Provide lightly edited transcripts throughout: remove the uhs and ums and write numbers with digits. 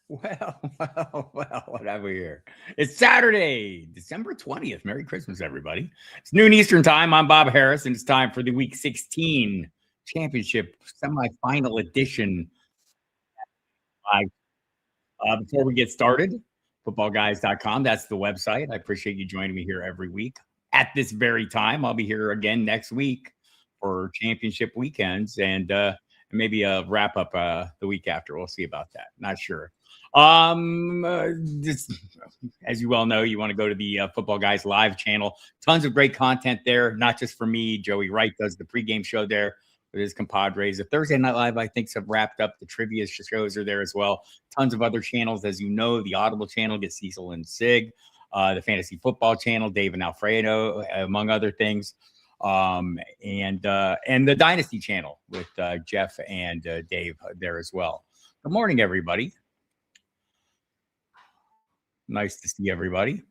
What have we here? It's Saturday, December 20th. Merry Christmas, everybody. It's noon Eastern time. I'm Bob Harris, and it's time for the Week 16 Championship Semifinal Edition. Before we get started, footballguys.com, that's the website. I appreciate you joining me here every week. At this very time, I'll be here again next week for championship weekends and maybe a wrap up the week after. We'll see about that. Not sure. Just, as you well know, you want to go to the Football Guys live channel. Tons of great content there, not just for me. Joey Wright does the pregame show there with his compadres. The Thursday Night Live, I think, have wrapped up. The trivia shows are there as well. Tons of other channels, as you know. The Audible channel gets Cecil and Sig. The Fantasy Football channel, Dave and Alfredo, among other things. And the Dynasty channel with Jeff and Dave there as well. Good morning, everybody. Nice to see everybody.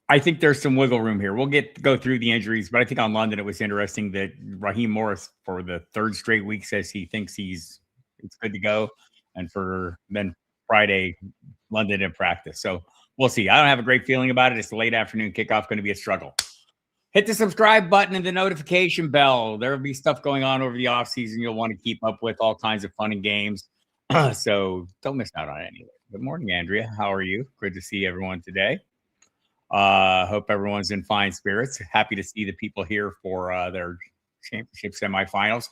I think there's some wiggle room here. We'll go through the injuries, but I think on London it was interesting that Raheem Morris for the third straight week says he thinks it's good to go, and for then Friday London in practice. So we'll see. I don't have a great feeling about it. It's the late afternoon kickoff, going to be a struggle. Hit the subscribe button and the notification bell. There will be stuff going on over the offseason you'll want to keep up with, all kinds of fun and games. So don't miss out on any of it. Good morning, Andrea. How are you? Good to see everyone today. Hope everyone's in fine spirits. Happy to see the people here for their championship semifinals.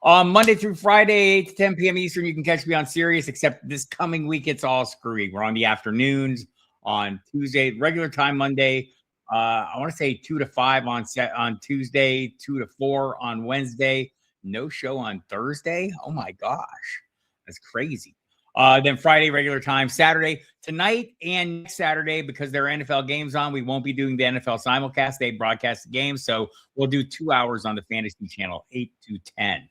Monday through Friday, 8 to 10 p.m. Eastern, you can catch me on Sirius, except this coming week, it's all screwy. We're on the afternoons on Tuesday, regular time Monday. I want to say 2 to 5 on Tuesday, 2 to 4 on Wednesday. No show on Thursday. Oh, my gosh. That's crazy. Then Friday, regular time. Saturday, tonight and next Saturday, because there are NFL games on, we won't be doing the NFL simulcast. They broadcast the games, so we'll do 2 hours on the Fantasy Channel, 8 to 10,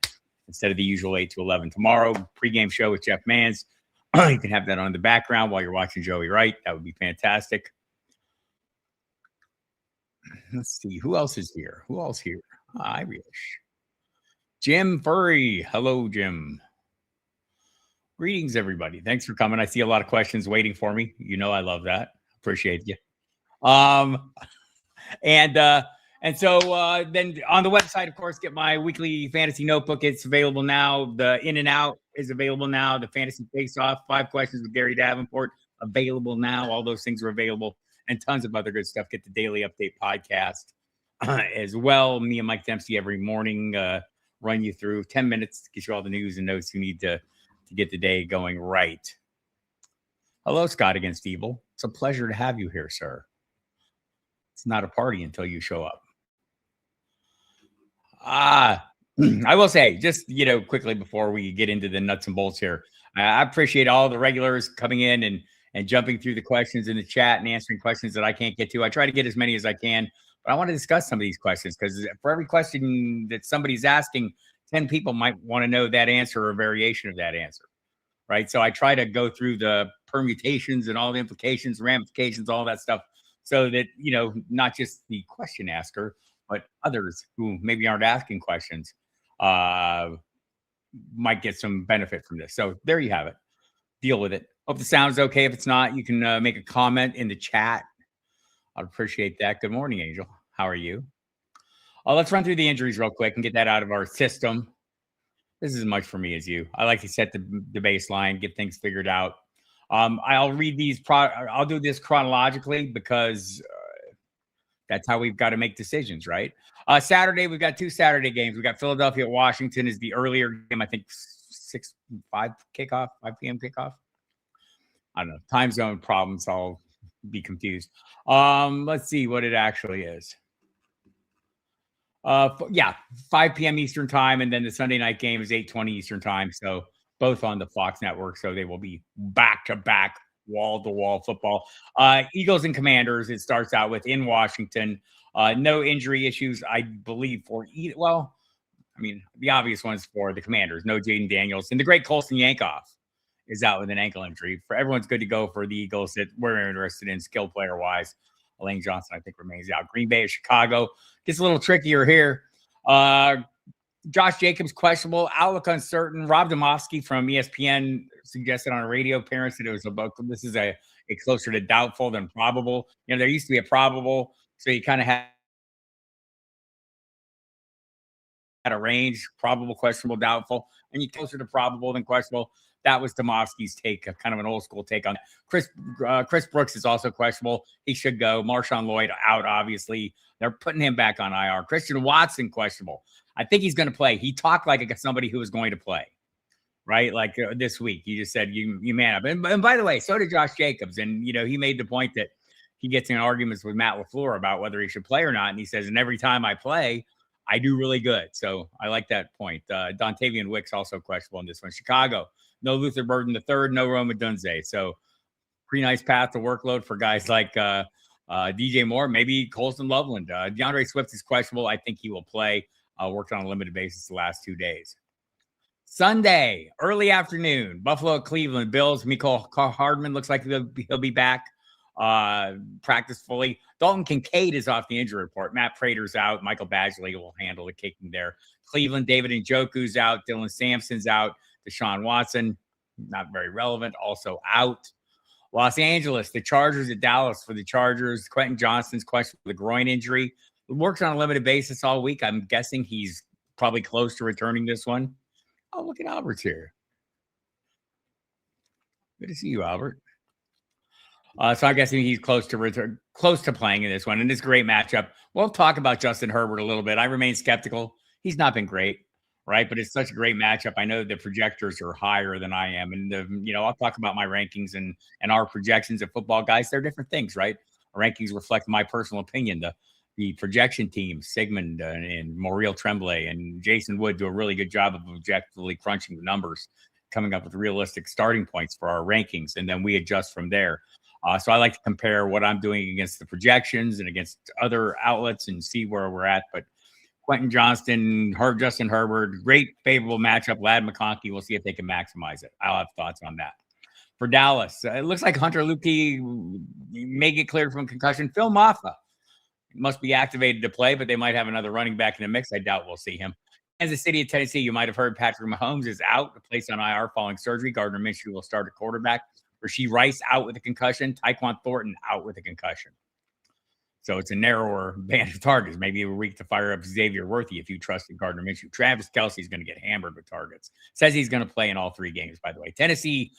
instead of the usual 8 to 11. Tomorrow, pregame show with Jeff Mans. You can have that on in the background while you're watching Joey Wright. That would be fantastic. Let's see. Who else is here? Irish. Jim Furry. Hello, Jim. Greetings, everybody. Thanks for coming. I see a lot of questions waiting for me. You know I love that. Appreciate you. And so then on the website, of course, get my weekly fantasy notebook. It's available now. The In and Out is available now. The Fantasy Face Off, 5 questions with Gary Davenport, available now. All those things are available, and tons of other good stuff. Get the Daily Update podcast as well. Me and Mike Dempsey every morning run you through 10 minutes, get you all the news and notes you need to get the day going right. Hello, Scott against Evil. It's a pleasure to have you here, sir. It's not a party until you show up. I will say, just, quickly before we get into the nuts and bolts here, I appreciate all the regulars coming in and jumping through the questions in the chat and answering questions that I can't get to. I try to get as many as I can, but I want to discuss some of these questions because for every question that somebody's asking, 10 people might want to know that answer or a variation of that answer, right? So I try to go through the permutations and all the implications, ramifications, all that stuff, so that, not just the question asker, but others who maybe aren't asking questions might get some benefit from this. So there you have it. Deal with it. Hope the sound's okay. If it's not, you can make a comment in the chat. I'd appreciate that. Good morning, Angel. How are you? Let's run through the injuries real quick and get that out of our system. This is as much for me as you. I like to set the baseline, get things figured out. I'll read these. I'll do this chronologically because that's how we've got to make decisions, right? Saturday, we've got 2 Saturday games. We got Philadelphia, Washington is the earlier game. I think 5 p.m. kickoff. I don't know. Time zone problems. I'll be confused. Let's see what it actually is. 5 p.m. Eastern time, and then the Sunday night game is 8:20 Eastern time. So both on the Fox network. So they will be back-to-back, wall-to-wall football. Eagles and Commanders, it starts out with in Washington. No injury issues, I believe, for either. Well, I mean, the obvious ones for the Commanders. No Jaden Daniels. And the great Colson Yankoff is out with an ankle injury. For everyone's good to go for the Eagles that we're interested in skill player-wise. Lane Johnson, I think, remains out. Green Bay or Chicago gets a little trickier here. Josh Jacobs questionable, outlook uncertain. Rob Domofsky from ESPN suggested on a radio appearance that it was about this is a closer to doubtful than probable. You know, there used to be a probable, so you kind of had a range, probable, questionable, doubtful, and you closer to probable than questionable. That was Domofsky's take, kind of an old school take on it. Chris Brooks is also questionable. He should go. Marshawn Lloyd out, obviously. They're putting him back on IR. Christian Watson questionable. I think he's going to play. He talked like somebody who was going to play, right? Like this week, he just said, "You man up." And by the way, so did Josh Jacobs, and he made the point that he gets in arguments with Matt LaFleur about whether he should play or not, and he says, "And every time I play, I do really good." So I like that point. Dontavian Wicks also questionable in this one. Chicago, no Luther Burden III, no Rome Odunze. So pretty nice path to workload for guys like DJ Moore, maybe Colston Loveland. DeAndre Swift is questionable. I think he will play. Worked on a limited basis the last 2 days. Sunday, early afternoon, Buffalo, Cleveland, Bills. Mecole Hardman looks like he'll be back. Practice fully. Dalton Kincaid is off the injury report. Matt Prater's out. Michael Badgley will handle the kicking there. Cleveland, David Njoku's out. Dylan Sampson's out. Deshaun Watson, not very relevant, also out. Los Angeles, the Chargers at Dallas for the Chargers. Quentin Johnston's question for the groin injury. Works on a limited basis all week. I'm guessing he's probably close to returning this one. Oh, look at Albert's here. Good to see you, Albert. So I'm guessing he's close to playing in this one. And this great matchup. We'll talk about Justin Herbert a little bit. I remain skeptical. He's not been great, right? But it's such a great matchup. I know the projectors are higher than I am. And, I'll talk about my rankings and our projections of football guys. They're different things, right? Our rankings reflect my personal opinion. The projection team, Sigmund and Mauriel Tremblay and Jason Wood do a really good job of objectively crunching the numbers, coming up with realistic starting points for our rankings. And then we adjust from there. So I like to compare what I'm doing against the projections and against other outlets and see where we're at. But Quentin Johnston, Justin Herbert, great favorable matchup. Ladd McConkey, we'll see if they can maximize it. I'll have thoughts on that. For Dallas, it looks like Hunter Luepke may get cleared from concussion. Phil Maffa must be activated to play, but they might have another running back in the mix. I doubt we'll see him. Kansas City of Tennessee, you might have heard Patrick Mahomes is out, placed on IR following surgery. Gardner Minshew will start at quarterback. Rashee Rice out with a concussion. Tyquan Thornton out with a concussion. So it's a narrower band of targets. Maybe a week to fire up Xavier Worthy if you trust in Gardner Minshew. Travis Kelce's going to get hammered with targets. Says he's going to play in all 3 games, by the way. Tennessee,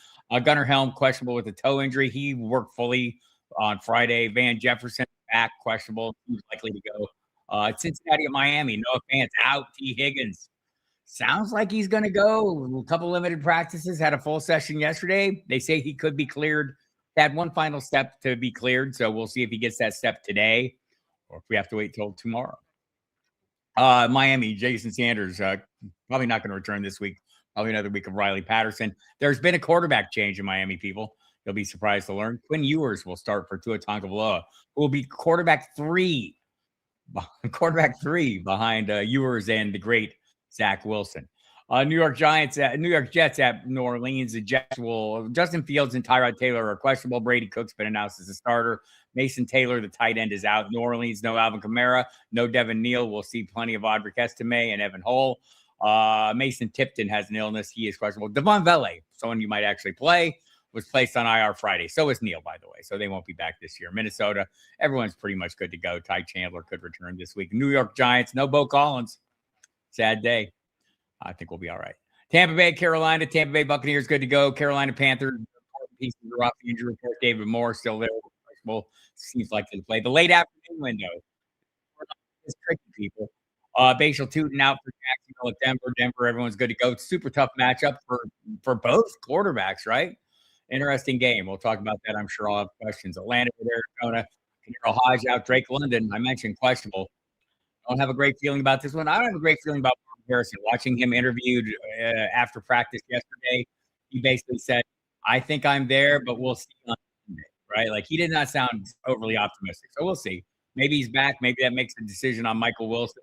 Gunnar Helm questionable with a toe injury. He worked fully on Friday. Van Jefferson back, questionable. He's likely to go. Cincinnati at Miami. Noah Fant out. T. Higgins. Sounds like he's going to go. A couple limited practices. Had a full session yesterday. They say he could be cleared. Had one final step to be cleared. So we'll see if he gets that step today or if we have to wait till tomorrow. Miami, Jason Sanders, probably not going to return this week. Probably another week of Riley Patterson. There's been a quarterback change in Miami, people. You'll be surprised to learn. Quinn Ewers will start for Tua Tagovailoa, who will be quarterback three behind Ewers and the great Zach Wilson. New York Jets at New Orleans. The Jets will. Justin Fields and Tyrod Taylor are questionable. Brady Cook's been announced as a starter. Mason Taylor, the tight end, is out. New Orleans, no Alvin Kamara, no Devin Neal. We'll see plenty of Audric Estime and Evan Hull. Mason Tipton has an illness. He is questionable. Devon Vele, someone you might actually play, was placed on IR Friday. So is Neal, by the way. So they won't be back this year. Minnesota, everyone's pretty much good to go. Ty Chandler could return this week. New York Giants, no Bo Collins. Sad day. I think we'll be all right. Tampa Bay, Carolina. Tampa Bay Buccaneers good to go. Carolina Panthers pieces are off the injury report. David Moore still there. Seems like to play. The late afternoon window is tricky, people. Bashal Tutin out for Jacksonville at Denver. Denver, everyone's good to go. It's super tough matchup for both quarterbacks, right? Interesting game. We'll talk about that. I'm sure I'll have questions. Atlanta with Arizona. Kanero Hodge out. Drake London, I mentioned questionable. Don't have a great feeling about this one. I don't have a great feeling about Marvin Harrison. Watching him interviewed after practice yesterday, he basically said, I think I'm there, but we'll see on Sunday, right? Like, he did not sound overly optimistic. So we'll see. Maybe he's back. Maybe that makes a decision on Michael Wilson.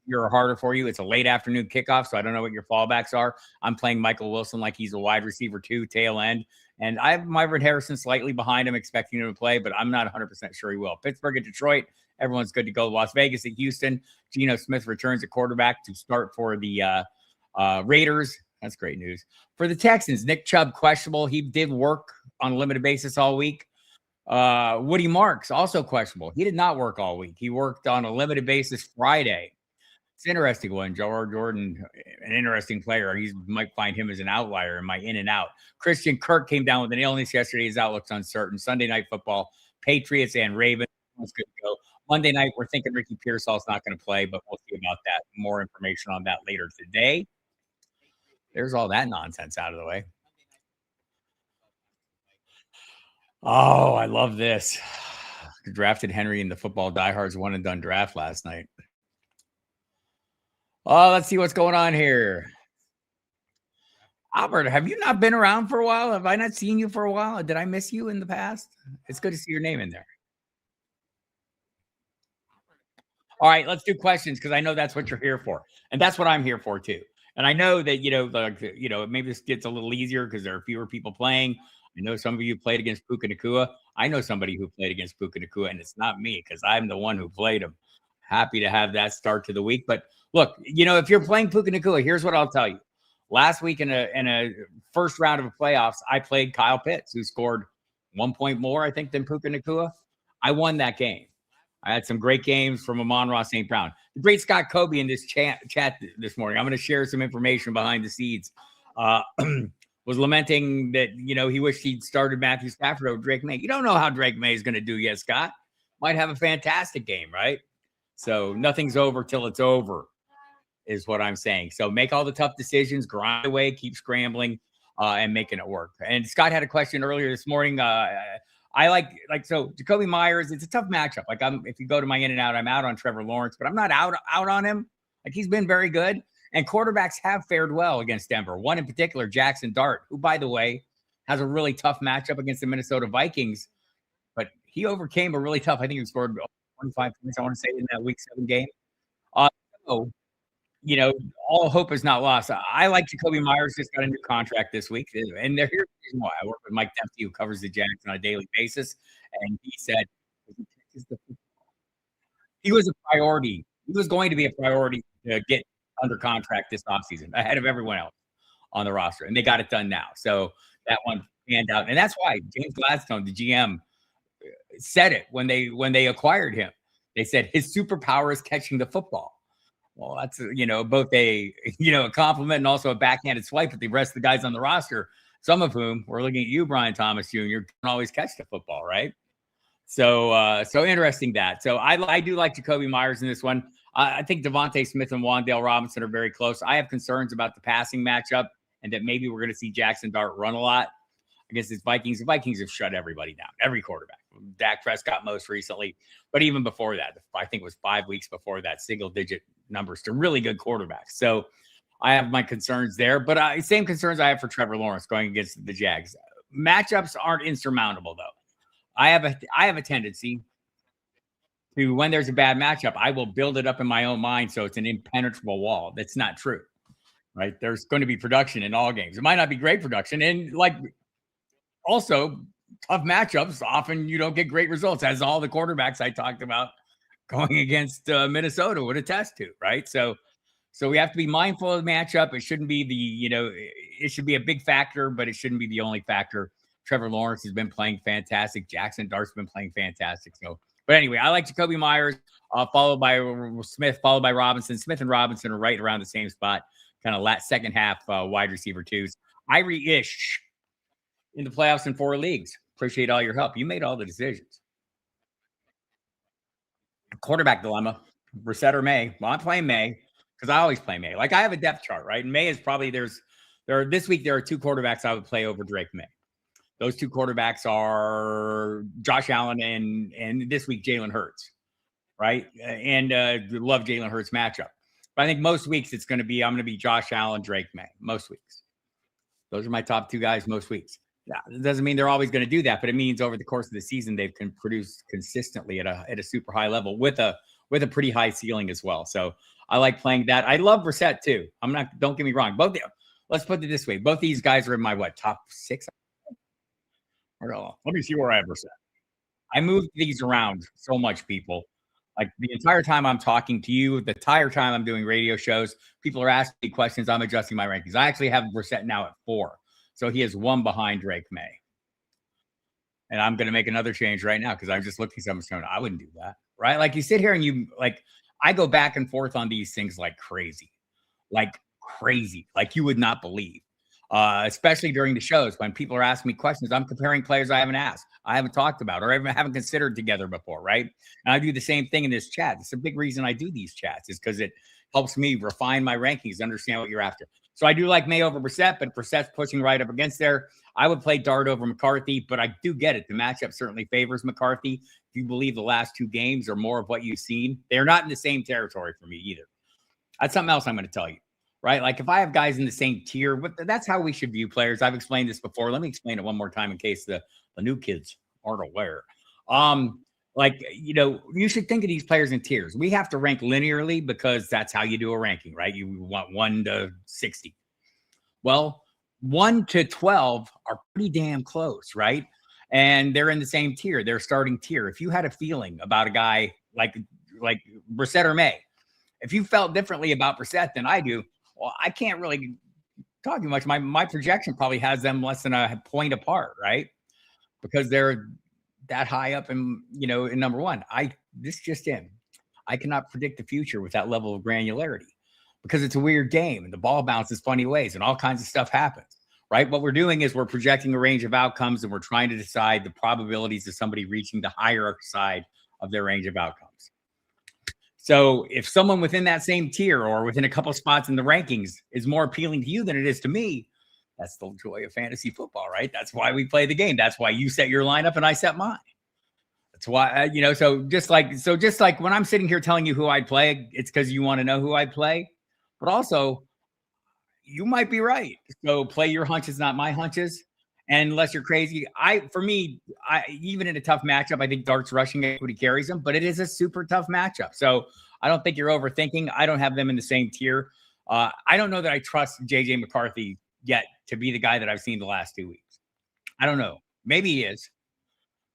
You're harder for you. It's a late afternoon kickoff, so I don't know what your fallbacks are. I'm playing Michael Wilson like he's a wide receiver too, tail end. And I have Marvin Harrison slightly behind him, expecting him to play, but I'm not 100% sure he will. Pittsburgh at Detroit. Everyone's good to go. Las Vegas at Houston. Geno Smith returns at quarterback to start for the Raiders. That's great news. For the Texans, Nick Chubb questionable. He did work on a limited basis all week. Woody Marks also questionable. He did not work all week. He worked on a limited basis Friday. It's an interesting one. Joe Jordan, an interesting player. He might find him as an outlier in my in and out. Christian Kirk came down with an illness yesterday. His outlook's uncertain. Sunday Night Football, Patriots and Ravens. That's good to go. Monday night, we're thinking Ricky Pearsall's not going to play, but we'll see about that. More information on that later today. There's all that nonsense out of the way. Oh, I love this. Drafted Henry in the football diehards one and done draft last night. Oh, let's see what's going on here. Albert, have you not been around for a while? Have I not seen you for a while? Did I miss you in the past? It's good to see your name in there. All right, let's do questions because I know that's what you're here for. And that's what I'm here for too. And I know that, maybe this gets a little easier because there are fewer people playing. I know some of you played against Puka Nacua. I know somebody who played against Puka Nacua, and it's not me because I'm the one who played him. Happy to have that start to the week. But look, if you're playing Puka Nacua, here's what I'll tell you. Last week in a first round of the playoffs, I played Kyle Pitts, who scored 1 point more, I think, than Puka Nacua. I won that game. I had some great games from Amon-Ra St. Brown. The great Scott Kobe in this chat this morning. I'm going to share some information behind the scenes. Was lamenting that, he wished he'd started Matthew Stafford over Drake May. You don't know how Drake May is going to do yet, Scott. Might have a fantastic game, right? So nothing's over till it's over is what I'm saying. So make all the tough decisions, grind away, keep scrambling, and making it work. And Scott had a question earlier this morning. I so Jakobi Meyers, it's a tough matchup. If you go to my in and out, I'm out on Trevor Lawrence, but I'm not out on him. He's been very good. And quarterbacks have fared well against Denver. One in particular, Jackson Dart, who, by the way, has a really tough matchup against the Minnesota Vikings. But he overcame a really tough, I think he scored 25 points, I want to say, in that Week 7 game. All hope is not lost. I like Jakobi Meyers, just got a new contract this week. And here's the reason why. I work with Mike Dempsey, who covers the Jags on a daily basis. And he said he was a priority. He was going to be a priority to get under contract this offseason ahead of everyone else on the roster. And they got it done now. So that one panned out. And that's why James Gladstone, the GM, said it when they acquired him. They said his superpower is catching the football. Well, that's, both a compliment and also a backhanded swipe at the rest of the guys on the roster, some of whom we're looking at you, Brian Thomas Jr., don't always catch the football, right? So interesting that. So I do like Jakobi Meyers in this one. I think Devontae Smith and Wan'Dale Robinson are very close. I have concerns about the passing matchup and that maybe we're going to see Jackson Dart run a lot against these Vikings. The Vikings have shut everybody down, every quarterback. Dak Prescott most recently, but even before that, I think it was 5 weeks before that, single-digit numbers to really good quarterbacks. So I have my concerns there, but same concerns I have for Trevor Lawrence going against the Jags. Matchups aren't insurmountable, though. I have a tendency to, when there's a bad matchup, I will build it up in my own mind so it's an impenetrable wall. That's not true, right? There's going to be production in all games. It might not be great production, and also tough matchups, often you don't get great results, as all the quarterbacks I talked about going against Minnesota would attest to, right? So we have to be mindful of the matchup. It shouldn't be it should be a big factor, but it shouldn't be the only factor. Trevor Lawrence has been playing fantastic. Jackson Dart's been playing fantastic. But anyway, I like Jakobi Meyers, followed by Smith, followed by Robinson. Smith and Robinson are right around the same spot, kind of second half wide receiver twos. Irie-ish in the playoffs in 4 leagues. Appreciate all your help. You made all the decisions. Quarterback dilemma, Brissett or May. Well, I'm playing May because I always play May. I have a depth chart, right? And May is probably this week there are 2 quarterbacks I would play over Drake May. Those 2 quarterbacks are Josh Allen and this week Jalen Hurts, right? And love Jalen Hurts matchup. But I think most weeks I'm going to be Josh Allen, Drake May. Most weeks. Those are my top 2 guys most weeks. Yeah, it doesn't mean they're always going to do that, but it means over the course of the season they can produce consistently at a super high level with a pretty high ceiling as well. So I like playing that. I love Brissett too. Don't get me wrong. Let's put it this way. Both these guys are in my top 6. Let me see where I have Brissett. I moved these around so much, people. Like the entire time I'm talking to you, the entire time I'm doing radio shows, people are asking me questions. I'm adjusting my rankings. I actually have Brissett now at 4. So he is 1 behind Drake May. And I'm going to make another change right now because I'm just looking at something going, I wouldn't do that. Right. Like you sit here and you like, I go back and forth on these things like crazy, like you would not believe. Especially during the shows when people are asking me questions, I'm comparing players I haven't asked, I haven't talked about, or even haven't considered together before, right? And I do the same thing in this chat. It's a big reason I do these chats is because it helps me refine my rankings, understand what you're after. So I do like May over Brissett, but Brissett's pushing right up against there. I would play Dart over McCarthy, but I do get it. The matchup certainly favors McCarthy. If you believe the last 2 games are more of what you've seen, they're not in the same territory for me either. That's something else I'm going to tell you, right? Like if I have guys in the same tier, but that's how we should view players. I've explained this before. Let me explain it one more time in case the new kids aren't aware. Like, you know, you should think of these players in tiers. We have to rank linearly because that's how you do a ranking, right? You want 1 to 60. Well, 1 to 12 are pretty damn close, right? And they're in the same tier. They're starting tier. If you had a feeling about a guy like Brissett or May, if you felt differently about Brissett than I do, well, I can't really talk too much. My projection probably has them less than a point apart, right? Because they're that high up in, you know, in number 1. This just in. I cannot predict the future with that level of granularity because it's a weird game and the ball bounces funny ways and all kinds of stuff happens, right? What we're doing is we're projecting a range of outcomes and we're trying to decide the probabilities of somebody reaching the higher side of their range of outcomes. So if someone within that same tier or within a couple spots in the rankings is more appealing to you than it is to me, that's the joy of fantasy football, right? That's why we play the game. That's why you set your lineup and I set mine. That's why, you know, so just like when I'm sitting here telling you who I'd play, it's because you want to know who I'd play. But also, you might be right. So play your hunches, not my hunches. And unless you're crazy, for me, even in a tough matchup, I think Dart's rushing equity carries him, but it is a super tough matchup. So I don't think you're overthinking. I don't have them in the same tier. I don't know that I trust JJ McCarthy yet to be the guy that I've seen the last 2 weeks. I don't know. Maybe he is.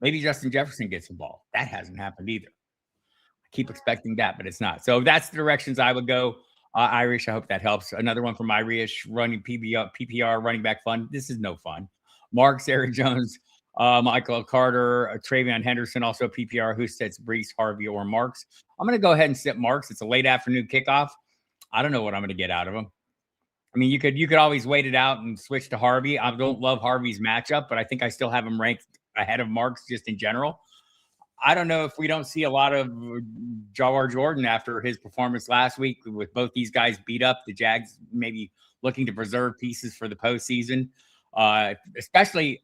Maybe Justin Jefferson gets involved. That hasn't happened either. I keep expecting that, but it's not. So that's the directions I would go. Irish, I hope that helps. Another one from Irish, running PPR running back fun. This is no fun. Marks, Aaron Jones, Michael Carter, Travion Henderson, also PPR. Who sits Breece, Harvey, or Marks? I'm going to go ahead and sit Marks. It's a late afternoon kickoff. I don't know what I'm going to get out of him. I mean, you could always wait it out and switch to Harvey. I don't love Harvey's matchup, but I think I still have him ranked ahead of Marks just in general. I don't know if we don't see a lot of Jawar Jordan after his performance last week with both these guys beat up. The Jags maybe looking to preserve pieces for the postseason, especially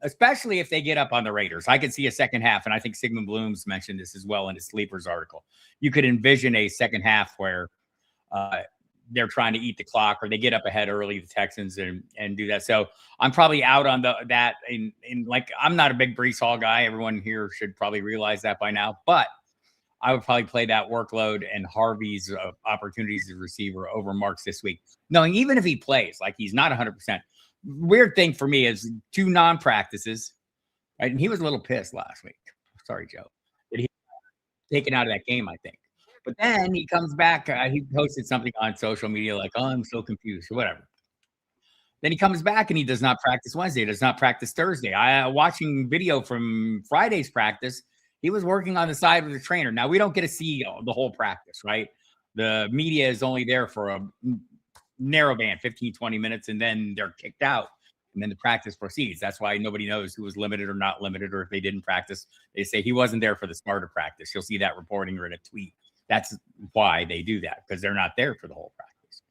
if they get up on the Raiders. I could see a second half, and I think Sigmund Bloom's mentioned this as well in his Sleepers article. You could envision a second half where they're trying to eat the clock or they get up ahead early, the Texans, and do that. So I'm probably out on that. In like, I'm not a big Breece Hall guy. Everyone here should probably realize that by now, but I would probably play that workload and Harvey's opportunities as a receiver over Marks this week. Knowing even if he plays, like he's not 100%. Weird thing for me is 2 non-practices, right? And he was a little pissed last week. Sorry, Joe. That he taken out of that game, I think. But then he comes back. He posted something on social media like, oh, I'm so confused or whatever. Then he comes back and he does not practice Wednesday, does not practice Thursday. Watching video from Friday's practice, he was working on the side with the trainer. Now, we don't get to see the whole practice, right? The media is only there for a narrow band, 15, 20 minutes, and then they're kicked out. And then the practice proceeds. That's why nobody knows who was limited or not limited, or if they didn't practice. They say he wasn't there for the starter practice. You'll see that reporting or in a tweet. That's why they do that, because they're not there for the whole practice.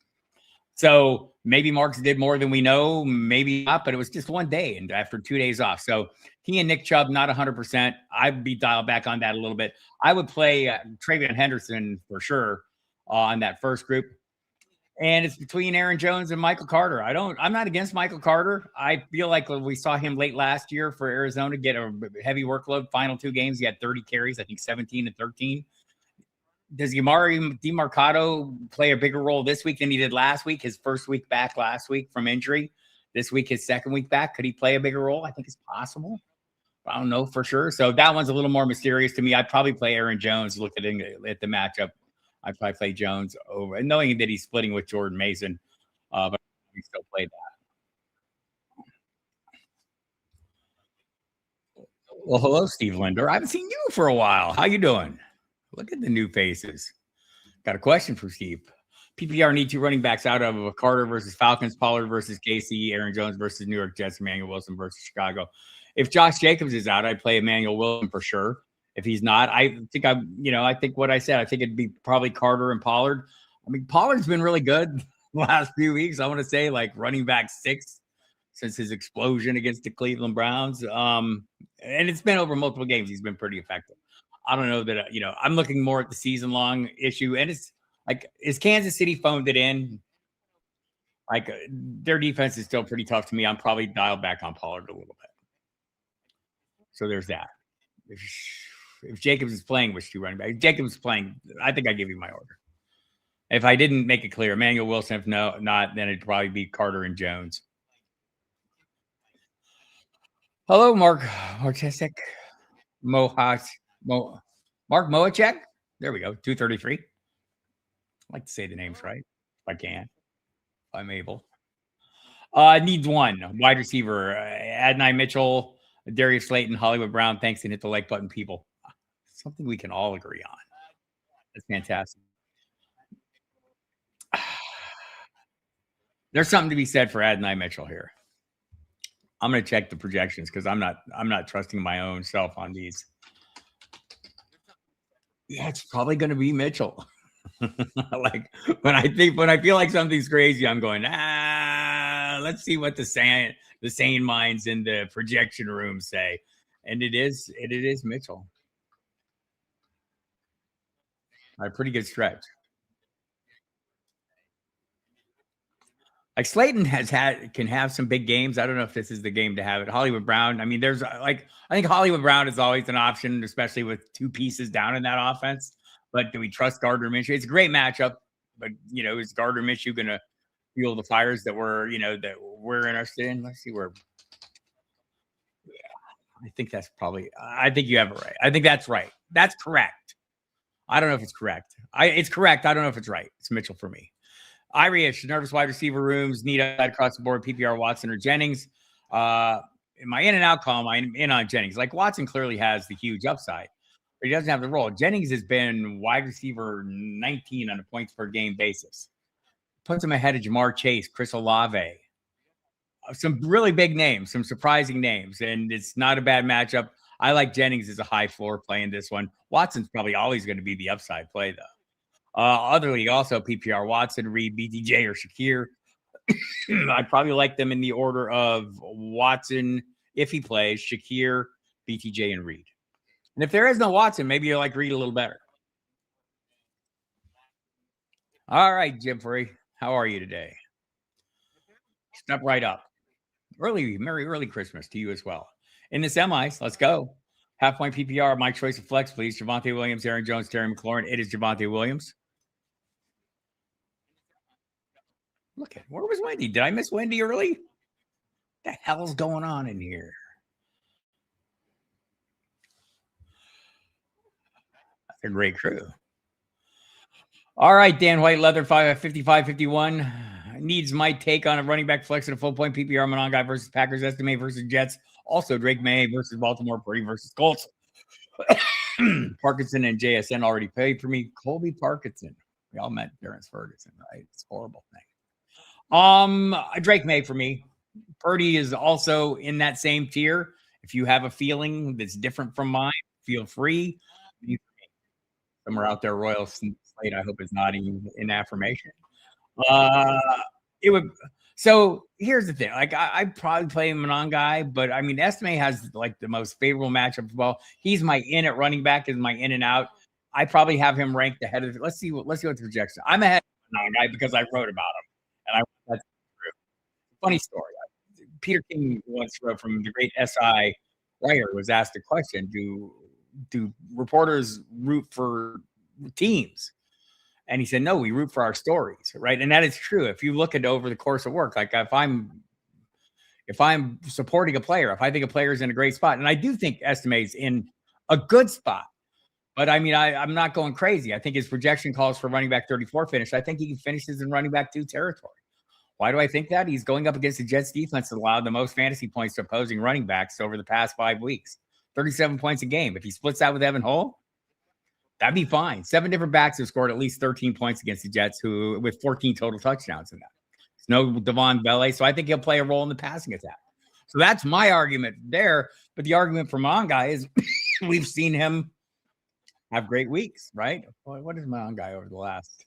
So maybe Marks did more than we know, maybe not, but it was just one day and after 2 days off. So he and Nick Chubb, not 100%. I'd be dialed back on that a little bit. I would play Travion Henderson for sure on that first group. And it's between Aaron Jones and Michael Carter. I'm not against Michael Carter. I feel like when we saw him late last year for Arizona get a heavy workload, final 2 games, he had 30 carries, I think 17 and 13. Does Emari Demercado play a bigger role this week than he did last week? His first week back last week from injury. This week, his second week back. Could he play a bigger role? I think it's possible. I don't know for sure. So that one's a little more mysterious to me. I'd probably play Aaron Jones. At the matchup, I'd probably play Jones over, and knowing that he's splitting with Jordan Mason, but we still play that. Well, hello, Steve Linder. I haven't seen you for a while. How you doing? Look at the new faces. Got a question for Steve. PPR need two running backs out of Carter versus Falcons, Pollard versus KC, Aaron Jones versus New York Jets, Emmanuel Wilson versus Chicago. If Josh Jacobs is out, I'd play Emmanuel Wilson for sure. If he's not, I think what I said. I think it'd be probably Carter and Pollard. I mean, Pollard's been really good the last few weeks. I want to say like running back 6 since his explosion against the Cleveland Browns. And it's been over multiple games. He's been pretty effective. I don't know that, I'm looking more at the season long issue. And it's like, is Kansas City phoned it in? Like their defense is still pretty tough to me. I'm probably dialed back on Pollard a little bit. So there's that. If Jacobs is playing, which two running back? If Jacobs is playing, I think I give you my order. If I didn't make it clear, Emmanuel Wilson, if not, then it'd probably be Carter and Jones. Hello, Mark Marchesek. Mark Moachek. There we go. 233. I like to say the names right if I can, if I'm able. Needs one wide receiver. Adonai Mitchell, Darius Slayton, Hollywood Brown. Thanks, and hit the like button, people. Something we can all agree on. That's fantastic. There's something to be said for Adonai Mitchell here. I'm going to check the projections because I'm not trusting my own self on these. Yeah, it's probably going to be Mitchell. Like when I feel like something's crazy, I'm going, let's see what the sane minds in the projection room say. And it is Mitchell. A pretty good stretch. Like Slayton can have some big games. I don't know if this is the game to have it. Hollywood Brown. I mean, I think Hollywood Brown is always an option, especially with two pieces down in that offense. But do we trust Gardner Minshew? It's a great matchup, but is Gardner Minshew going to fuel the fires that we're interested in? Let's see where. Yeah, I think that's probably. I think you have it right. I think that's right. That's correct. I don't know if it's correct. It's correct. I don't know if it's right. It's Mitchell for me. Irish, nervous wide receiver rooms, need across the board, PPR, Watson or Jennings. In my in and out column, I'm in on Jennings. Like Watson clearly has the huge upside, but he doesn't have the role. Jennings has been wide receiver 19 on a points per game basis. Puts him ahead of Jamar Chase, Chris Olave. Some really big names, some surprising names, and it's not a bad matchup. I like Jennings as a high floor play in this one. Watson's probably always going to be the upside play, though. Other league also PPR, Watson, Reed, BTJ, or Shakir. I'd probably like them in the order of Watson if he plays, Shakir, BTJ, and Reed. And if there is no Watson, maybe you like Reed a little better. All right, Jim Free, how are you today? Step right up. Merry early Christmas to you as well. In the semis, let's go. Half point PPR, my choice of flex, please. Javonte Williams, Aaron Jones, Terry McLaurin. It is Javonte Williams. Look at where was Wendy? Did I miss Wendy early? What the hell's going on in here? That's a great crew. All right, Dan White, Leather 55-51. Needs my take on a running back flex at a full point PPR. Monongai versus Packers, Estimate versus Jets. Also, Drake May versus Baltimore, Purdy versus Colts. Parkinson and JSN already paid for me. Colby Parkinson. We all met Terrence Ferguson, right? It's a horrible thing. Drake May for me. Purdy is also in that same tier. If you have a feeling that's different from mine, feel free. Somewhere out there, Royal Slate, I hope is nodding in affirmation. It would. So here's the thing. Like I'd probably play Monongai, but I mean, Estimate has like the most favorable matchup. Well, he's my in at running back, is my in and out. I probably have him ranked ahead of. Let's see what the projection. I'm ahead of Monongai because I wrote about him. And that's true. Funny story. Peter King once wrote from the great SI writer was asked a question: Do reporters root for teams? And he said, no, we root for our stories, right? And that is true. If you look at over the course of work, like if if I'm supporting a player, if I think a player is in a great spot, and I do think Estime's in a good spot, but I mean, I'm not going crazy. I think his projection calls for running back 34 finish. I think he finishes in running back 2 territory. Why do I think that? He's going up against the Jets defense that allowed the most fantasy points to opposing running backs over the past 5 weeks. 37 points a game. If he splits out with Evan Hull, that'd be fine. 7 different backs have scored at least 13 points against the Jets, who with 14 total touchdowns in that. There's no Devon Bele, so I think he'll play a role in the passing attack. So that's my argument there. But the argument for Mongai is we've seen him have great weeks, right? What is Mongai over the last?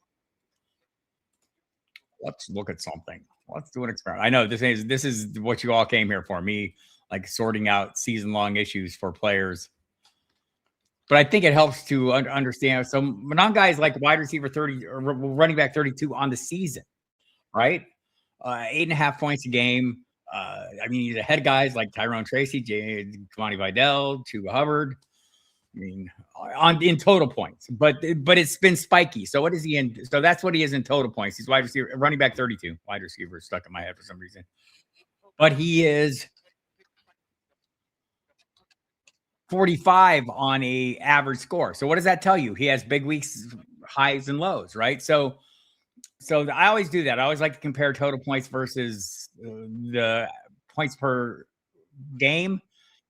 Let's look at something. Let's do an experiment. I know this is what you all came here for, me like sorting out season-long issues for players. But I think it helps to understand. So Monangai is like wide receiver 30 or running back 32 on the season, right? 8.5 points a game. I mean, he's ahead guys like Tyrone Tracy, Kamani Vidal, Chuba Hubbard. I mean, in total points, but it's been spiky. So what is he in? So that's what he is in total points. He's wide receiver, running back 32. Wide receiver stuck in my head for some reason, but he is 45 on a average score. So what does that tell you? He has big weeks, highs and lows, right? So I always do that. I always like to compare total points versus the points per game,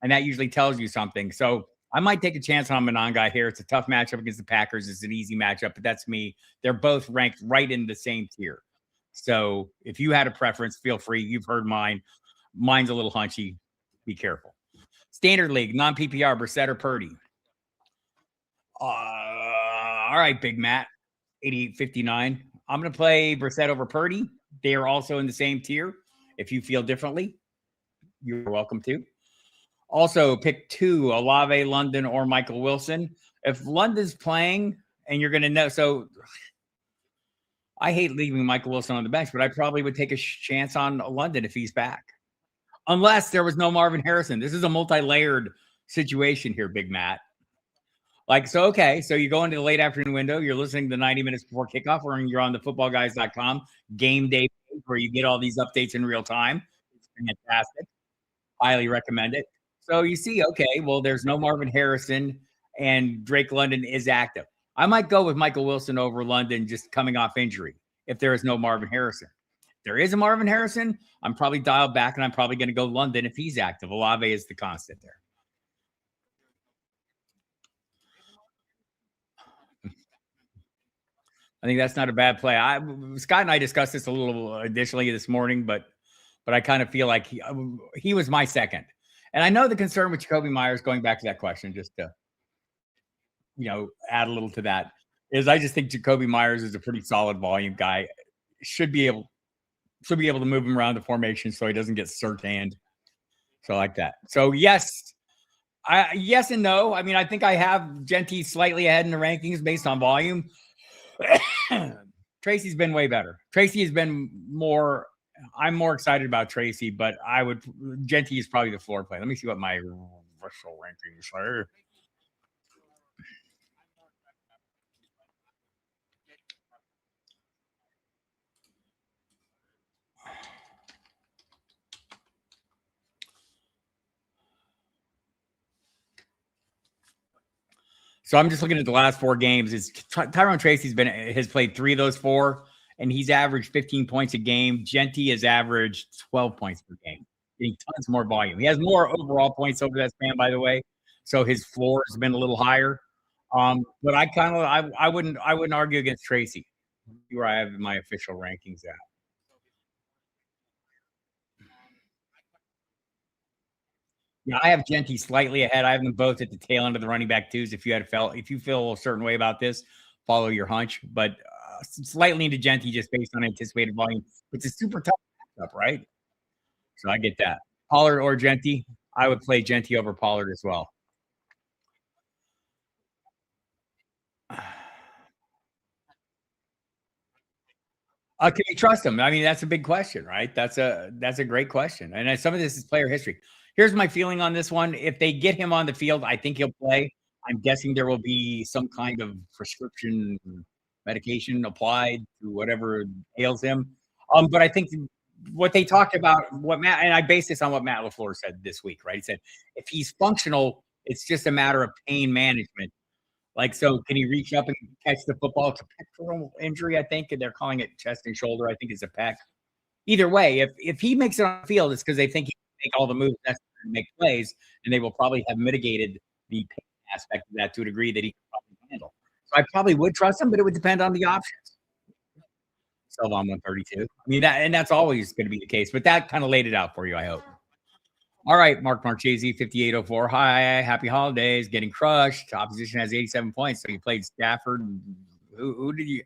and that usually tells you something. So I might take a chance on Monangai here. It's a tough matchup against the Packers. It's an easy matchup, but that's me. They're both ranked right in the same tier. So if you had a preference, feel free. You've heard mine. Mine's a little hunchy. Be careful. Standard League, non-PPR, Brissett or Purdy? All right, Big Matt, 88.59. I'm going to play Brissett over Purdy. They are also in the same tier. If you feel differently, you're welcome to. Also, pick 2, Olave, London, or Michael Wilson. If London's playing and you're going to know, so I hate leaving Michael Wilson on the bench, but I probably would take a chance on London if he's back. Unless there was no Marvin Harrison. This is a multi-layered situation here, Big Matt. Like, so, okay, so you go into the late afternoon window, you're listening to 90 minutes before kickoff, or you're on the footballguys.com game day where you get all these updates in real time. It's fantastic. Highly recommend it. So you see, okay, well, there's no Marvin Harrison and Drake London is active. I might go with Michael Wilson over London just coming off injury if there is no Marvin Harrison. If there is a Marvin Harrison, I'm probably dialed back and I'm probably going to go London if he's active. Olave is the constant there. I think that's not a bad play. Scott and I discussed this a little additionally this morning, but I kind of feel like he was my second. And I know the concern with Jakobi Meyers, going back to that question, just to add a little to that, is I just think Jakobi Meyers is a pretty solid volume guy. Should be able to move him around the formation so he doesn't get surtanned. So like that. So yes and no. I mean, I think I have Genty slightly ahead in the rankings based on volume. Tracy's been way better. Tracy has been more. I'm more excited about Tracy, but Genty is probably the floor play. Let me see what my official rankings are. So I'm just looking at the last 4 games. Tyrone Tracy's has played 3 of those 4, and he's averaged 15 points a game. Genty has averaged 12 points per game, getting tons more volume. He has more overall points over that span, by the way. So his floor has been a little higher. But I wouldn't argue against Tracy. Where I have my official rankings at. Yeah, I have Genty slightly ahead. I have them both at the tail end of the running back twos. If you feel a certain way about this, follow your hunch. But slightly into Genty just based on anticipated volume. It's a super tough matchup, right? So I get that. Pollard or Genty, I would play Genty over Pollard as well. Can you trust him? I mean, that's a big question, right? That's a great question. And some of this is player history. Here's my feeling on this one. If they get him on the field, I think he'll play. I'm guessing there will be some kind of prescription medication applied to whatever ails him. But I think what they talked about, what Matt and I based this on what Matt LaFleur said this week, right? He said if he's functional, it's just a matter of pain management. Like, so can he reach up and catch the football? It's a pectoral injury, I think, and they're calling it chest and shoulder. I think it's a pec. Either way, if he makes it on the field, it's because they think he can make all the moves necessary to make plays, and they will probably have mitigated the pain aspect of that to a degree that he can probably handle. So I probably would trust him, but it would depend on the options. Still on 132. I mean, that's always going to be the case, but that kind of laid it out for you, I hope. All right, Mark Marchese, 5804. Hi, happy holidays. Getting crushed. Opposition has 87 points. So you played Stafford. Who did you?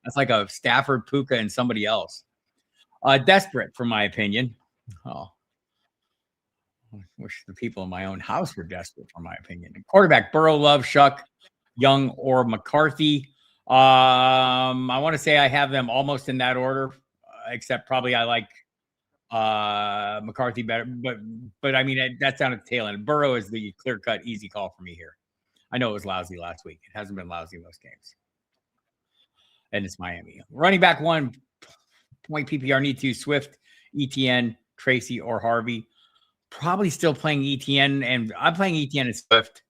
That's like a Stafford, Puka, and somebody else. Desperate, for my opinion. Oh, I wish the people in my own house were desperate, for my opinion. Quarterback, Burrow, Love, Shuck, Young, or McCarthy. I want to say I have them almost in that order, except probably I like McCarthy better, but I mean that's down at the tail end. Burrow is the clear-cut easy call for me here. I know it was lousy last week. It hasn't been lousy most games. And it's Miami. Running back 1 point PPR need to Swift, ETN, Tracy, or Harvey. Probably still playing ETN, and I'm playing ETN and Swift.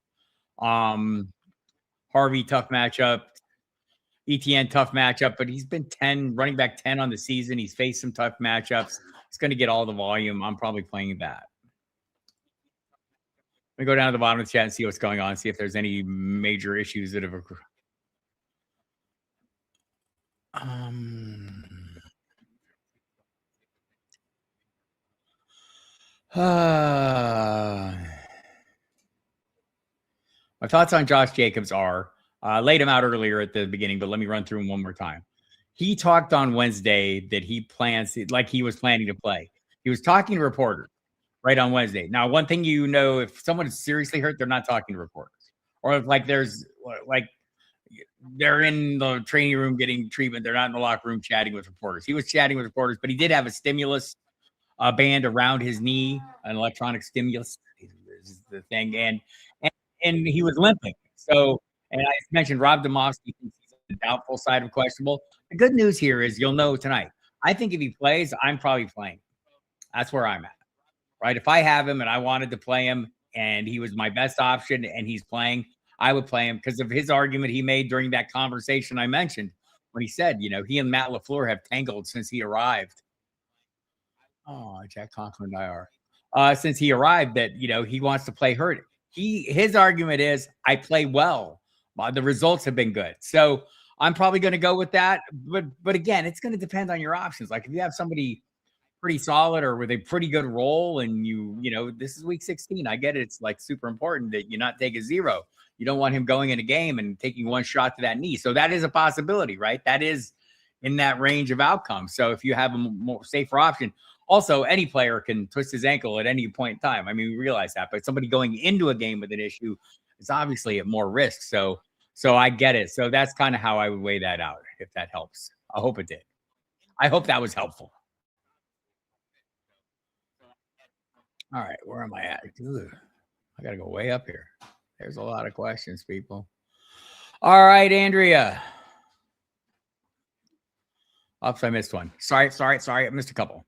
Harvey, tough matchup. ETN, tough matchup, but he's been running back 10 on the season. He's faced some tough matchups. He's going to get all the volume. I'm probably playing that. Let me go down to the bottom of the chat and see what's going on, see if there's any major issues that have occurred. My thoughts on Josh Jacobs are, laid him out earlier at the beginning, but let me run through him one more time. He talked on Wednesday that he plans, like he was planning to play. He was talking to reporters right on Wednesday. Now, one thing you know, if someone is seriously hurt, they're not talking to reporters. Or if like there's like they're in the training room getting treatment, they're not in the locker room chatting with reporters. He was chatting with reporters, but he did have a stimulus band around his knee, an electronic stimulus is the thing, and he was limping. So, and I mentioned Rob Demovsky thinks he's on the doubtful side of questionable. The good news here is you'll know tonight. I think if he plays, I'm probably playing. That's where I'm at, right? If I have him and I wanted to play him and he was my best option and he's playing, I would play him because of his argument he made during that conversation I mentioned when he said, you know, he and Matt LaFleur have tangled since he arrived. Oh, Jack Conklin IR. Since he arrived that, you know, he wants to play hurt. His argument is I play well. The results have been good. So I'm probably going to go with that. But again, it's going to depend on your options. Like if you have somebody pretty solid or with a pretty good role and you know, this is week 16. I get it. It's like super important that you not take a 0. You don't want him going in a game and taking one shot to that knee. So that is a possibility, right? That is in that range of outcomes. So if you have a more safer option, also any player can twist his ankle at any point in time. I mean, we realize that, but somebody going into a game with an issue is obviously at more risk. So I get it. So that's kind of how I would weigh that out, if that helps. I hope it did. I hope that was helpful. All right, where am I at? Ugh, I got to go way up here. There's a lot of questions, people. All right, Andrea. Oops, I missed one. Sorry. I missed a couple.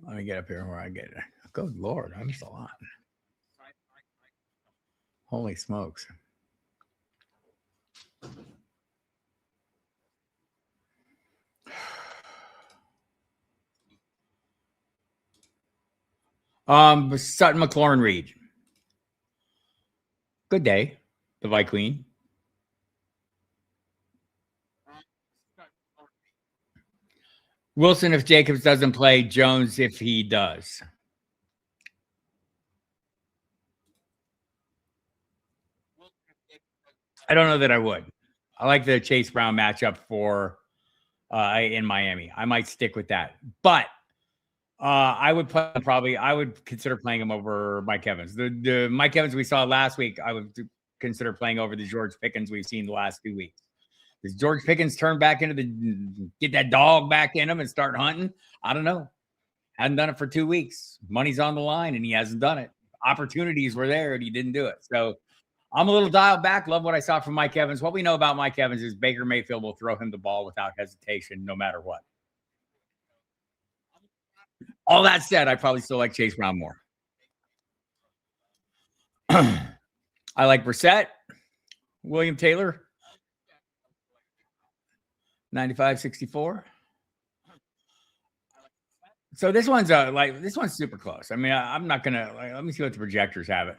Let me get up here where I get it. Good Lord, I missed a lot. Holy smokes. Sutton McLaurin Reed. Good day, the Vi Queen. Wilson if Jacobs doesn't play, Jones if he does. I don't know that I would. I like the Chase Brown matchup for in Miami. I might stick with that. But I would consider playing him over Mike Evans. The Mike Evans we saw last week, I would consider playing over the George Pickens we've seen the last 2 weeks. Does George Pickens turn back into get that dog back in him and start hunting? I don't know. Hadn't done it for 2 weeks. Money's on the line and he hasn't done it. Opportunities were there and he didn't do it. So I'm a little dialed back. Love what I saw from Mike Evans. What we know about Mike Evans is Baker Mayfield will throw him the ball without hesitation, no matter what. All that said, I probably still like Chase Brown more. I like Brissett, William Taylor, 95-64. So this one's this one's super close. I mean, I'm not gonna let me see what the projectors have it.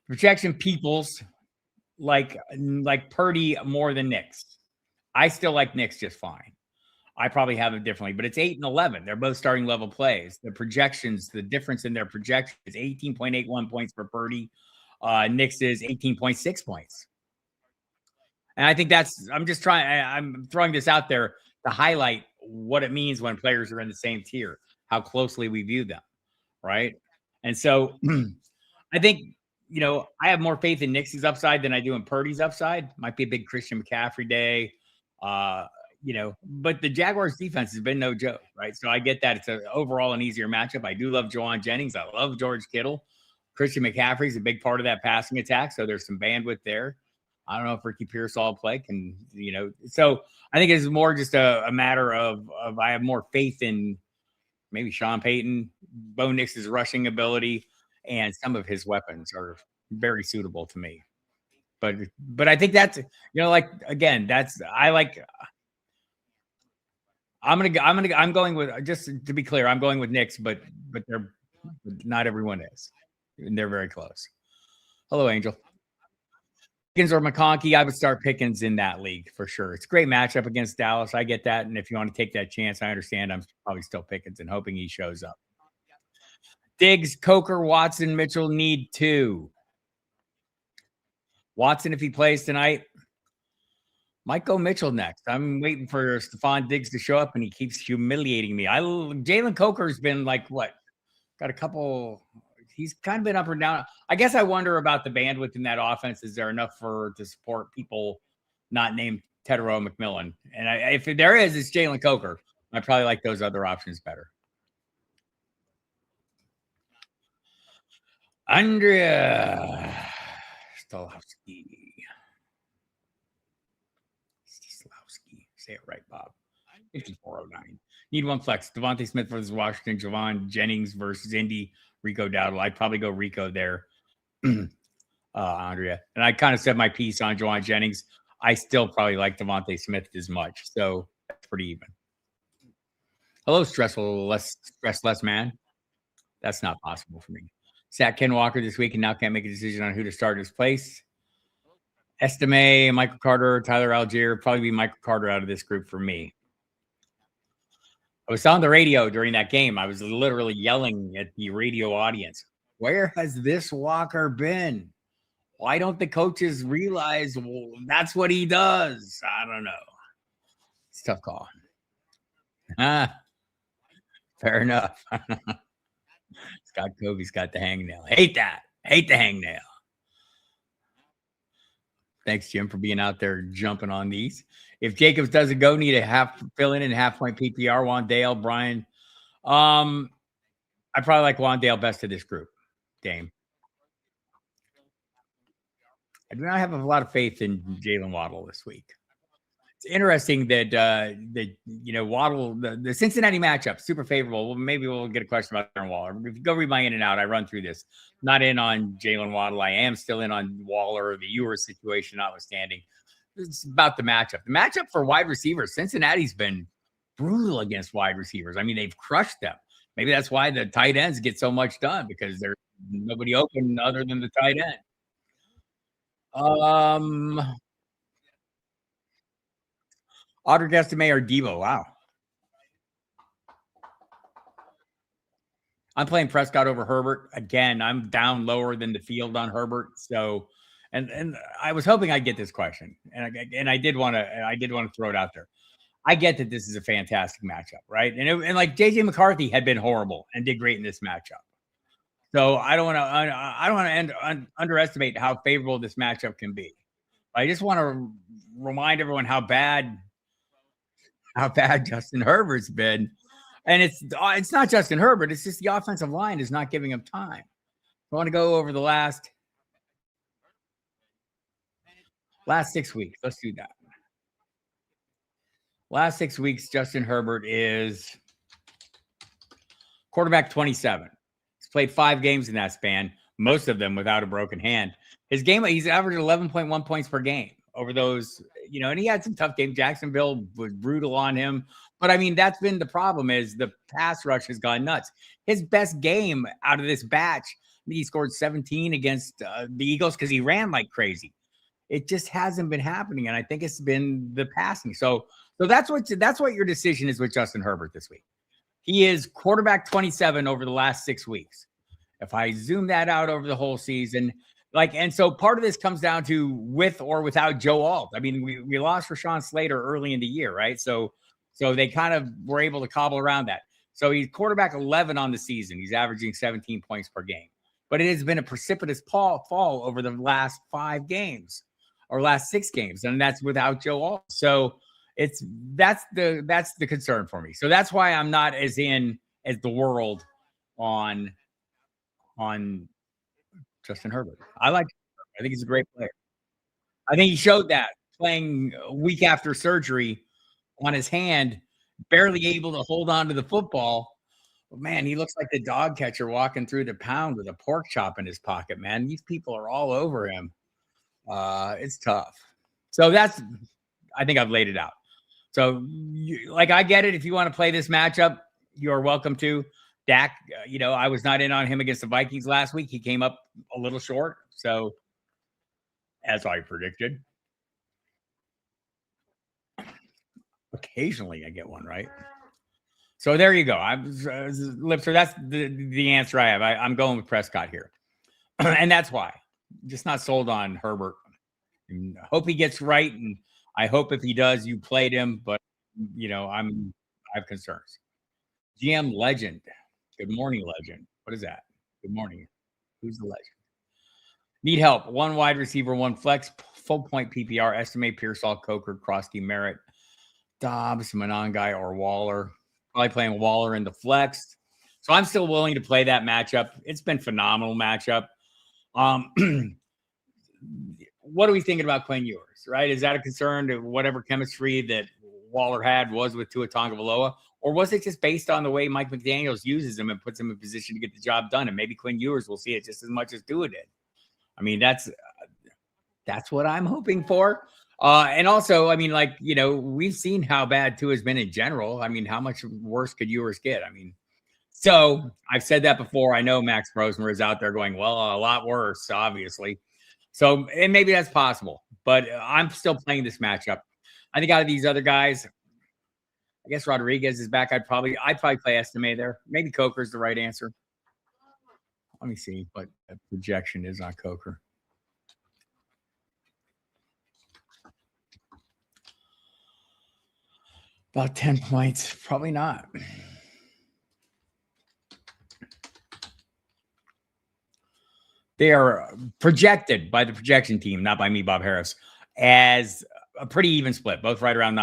Projection peoples like Purdy more than Knicks. I still like Knicks just fine. I probably have it differently, but it's 8 and 11. They're both starting level plays. The projections, the difference in their projection is 18.81 points for Purdy. Knicks is 18.6 points. And I think I'm throwing this out there to highlight what it means when players are in the same tier, how closely we view them, right? And so I think, I have more faith in Knicks' upside than I do in Purdy's upside. Might be a big Christian McCaffrey day, but the Jaguars' defense has been no joke, right? So I get that it's overall an easier matchup. I do love Jauan Jennings. I love George Kittle. Christian McCaffrey is a big part of that passing attack, so there's some bandwidth there. I don't know if Ricky Pearsall play can, so I think it's more just a matter of I have more faith in maybe Sean Payton, Bo Nix's rushing ability, and some of his weapons are very suitable to me. But I think that's, again, I'm going with, just to be clear, I'm going with Knicks, but not everyone is. And they're very close. Hello, Angel. Pickens or McConkey, I would start Pickens in that league for sure. It's a great matchup against Dallas. I get that. And if you want to take that chance, I understand. I'm probably still Pickens and hoping he shows up. Diggs, Coker, Watson, Mitchell need 2. Watson, if he plays tonight, might go Mitchell next. I'm waiting for Stephon Diggs to show up, and he keeps humiliating me. Jalen Coker's been got a couple. He's kind of been up or down. I guess I wonder about the bandwidth in that offense. Is there enough to support people not named Tetero McMillan? And if there is, it's Jalen Coker. I probably like those other options better. Andrea Stolowski. Say it right, Bob. 5409. Need one flex. Devontae Smith versus Washington. Javon Jennings versus Indy. Rico Dowdle. I'd probably go Rico there. Andrea. And I kind of said my piece on Javon Jennings. I still probably like Devontae Smith as much. So that's pretty even. Hello, stress less man. That's not possible for me. Sat Ken Walker this week and now can't make a decision on who to start in his place. Estime, Michael Carter, Tyler Algier, probably be Michael Carter out of this group for me. I was on the radio during that game. I was literally yelling at the radio audience. Where has this Walker been? Why don't the coaches realize that's what he does? I don't know. It's a tough call. Fair enough. Scott Covey's got the hangnail. Hate that. Hate the hangnail. Thanks, Jim, for being out there jumping on these. If Jacobs doesn't go, need a fill in half-point PPR. Wandale, Brian. I probably like Wandale best of this group. Dame. I do not have a lot of faith in Jalen Waddle this week. It's interesting that Waddle, the Cincinnati matchup, super favorable. Well, maybe we'll get a question about Darren Waller. If you go read my in and out, I run through this. Not in on Jalen Waddle. I am still in on Waller, the Ewers situation notwithstanding. It's about the matchup. The matchup for wide receivers, Cincinnati's been brutal against wide receivers. I mean, they've crushed them. Maybe that's why the tight ends get so much done, because there's nobody open other than the tight end. Audric Estime or Devo. Wow. I'm playing Prescott over Herbert. Again, I'm down lower than the field on Herbert. So, and I was hoping I'd get this question. And I did want to throw it out there. I get that this is a fantastic matchup, right? And like JJ McCarthy had been horrible and did great in this matchup. So I don't want to underestimate how favorable this matchup can be. I just want to remind everyone how bad Justin Herbert's been. And it's not Justin Herbert. It's just the offensive line is not giving him time. I want to go over the last 6 weeks. Let's do that. Last 6 weeks, Justin Herbert is quarterback 27. He's played 5 games in that span, most of them without a broken hand. He's averaged 11.1 points per game over those, and he had some tough games. Jacksonville was brutal on him. But I mean, that's been the problem, is the pass rush has gone nuts. His best game out of this batch, he scored 17 against the Eagles because he ran like crazy. It just hasn't been happening, and I think it's been the passing. So that's what your decision is with Justin Herbert this week. He is quarterback 27 over the last 6 weeks. If I zoom that out over the whole season, and so part of this comes down to with or without Joe Alt. I mean, we lost Rashawn Slater early in the year, right? So they kind of were able to cobble around that. So he's quarterback 11 on the season. He's averaging 17 points per game. But it has been a precipitous fall over the last 5 games or last 6 games, and that's without Joe Alt. So that's the concern for me. So that's why I'm not as in as the world on Justin Herbert. I think he's a great player. I think he showed that playing a week after surgery on his hand, barely able to hold on to the football. But man, he looks like the dog catcher walking through the pound with a pork chop in his pocket, man. These people are all over him. It's tough. So I think I've laid it out. So I get it. If you want to play this matchup, you're welcome to. Dak, I was not in on him against the Vikings last week. He came up a little short. So, as I predicted, occasionally I get one right. So there you go. Lipser, that's the answer I have. I'm going with Prescott here. And that's why. Just not sold on Herbert. And I hope he gets right. And I hope if he does, you played him. But, I have concerns. GM Legend. Good morning, Legend. What is that? Good morning. Who's the Legend? Need help. 1 wide receiver, 1 flex, full point PPR. Estimate Pearsall, Coker, Krosky, Merritt, Dobbs, Monangai, or Waller. Probably playing Waller in the flex. So I'm still willing to play that matchup. It's been a phenomenal matchup. What are we thinking about Quinn Ewers, right? Is that a concern to whatever chemistry that Waller had was with Tua Tagovailoa? Or was it just based on the way Mike McDaniels uses him and puts him in position to get the job done? And maybe Quinn Ewers will see it just as much as Tua did. I mean, that's what I'm hoping for. And also, I mean, we've seen how bad Tua has been in general. I mean, how much worse could Ewers get? I mean, so I've said that before. I know Max Rosmer is out there going, well, a lot worse, obviously. So, and maybe that's possible. But I'm still playing this matchup. I think out of these other guys, I guess Rodriguez is back. I'd probably play Estime there. Maybe Coker's the right answer. Let me see what the projection is on Coker. About 10 points. Probably not. They are projected by the projection team, not by me, Bob Harris, as a pretty even split, both right around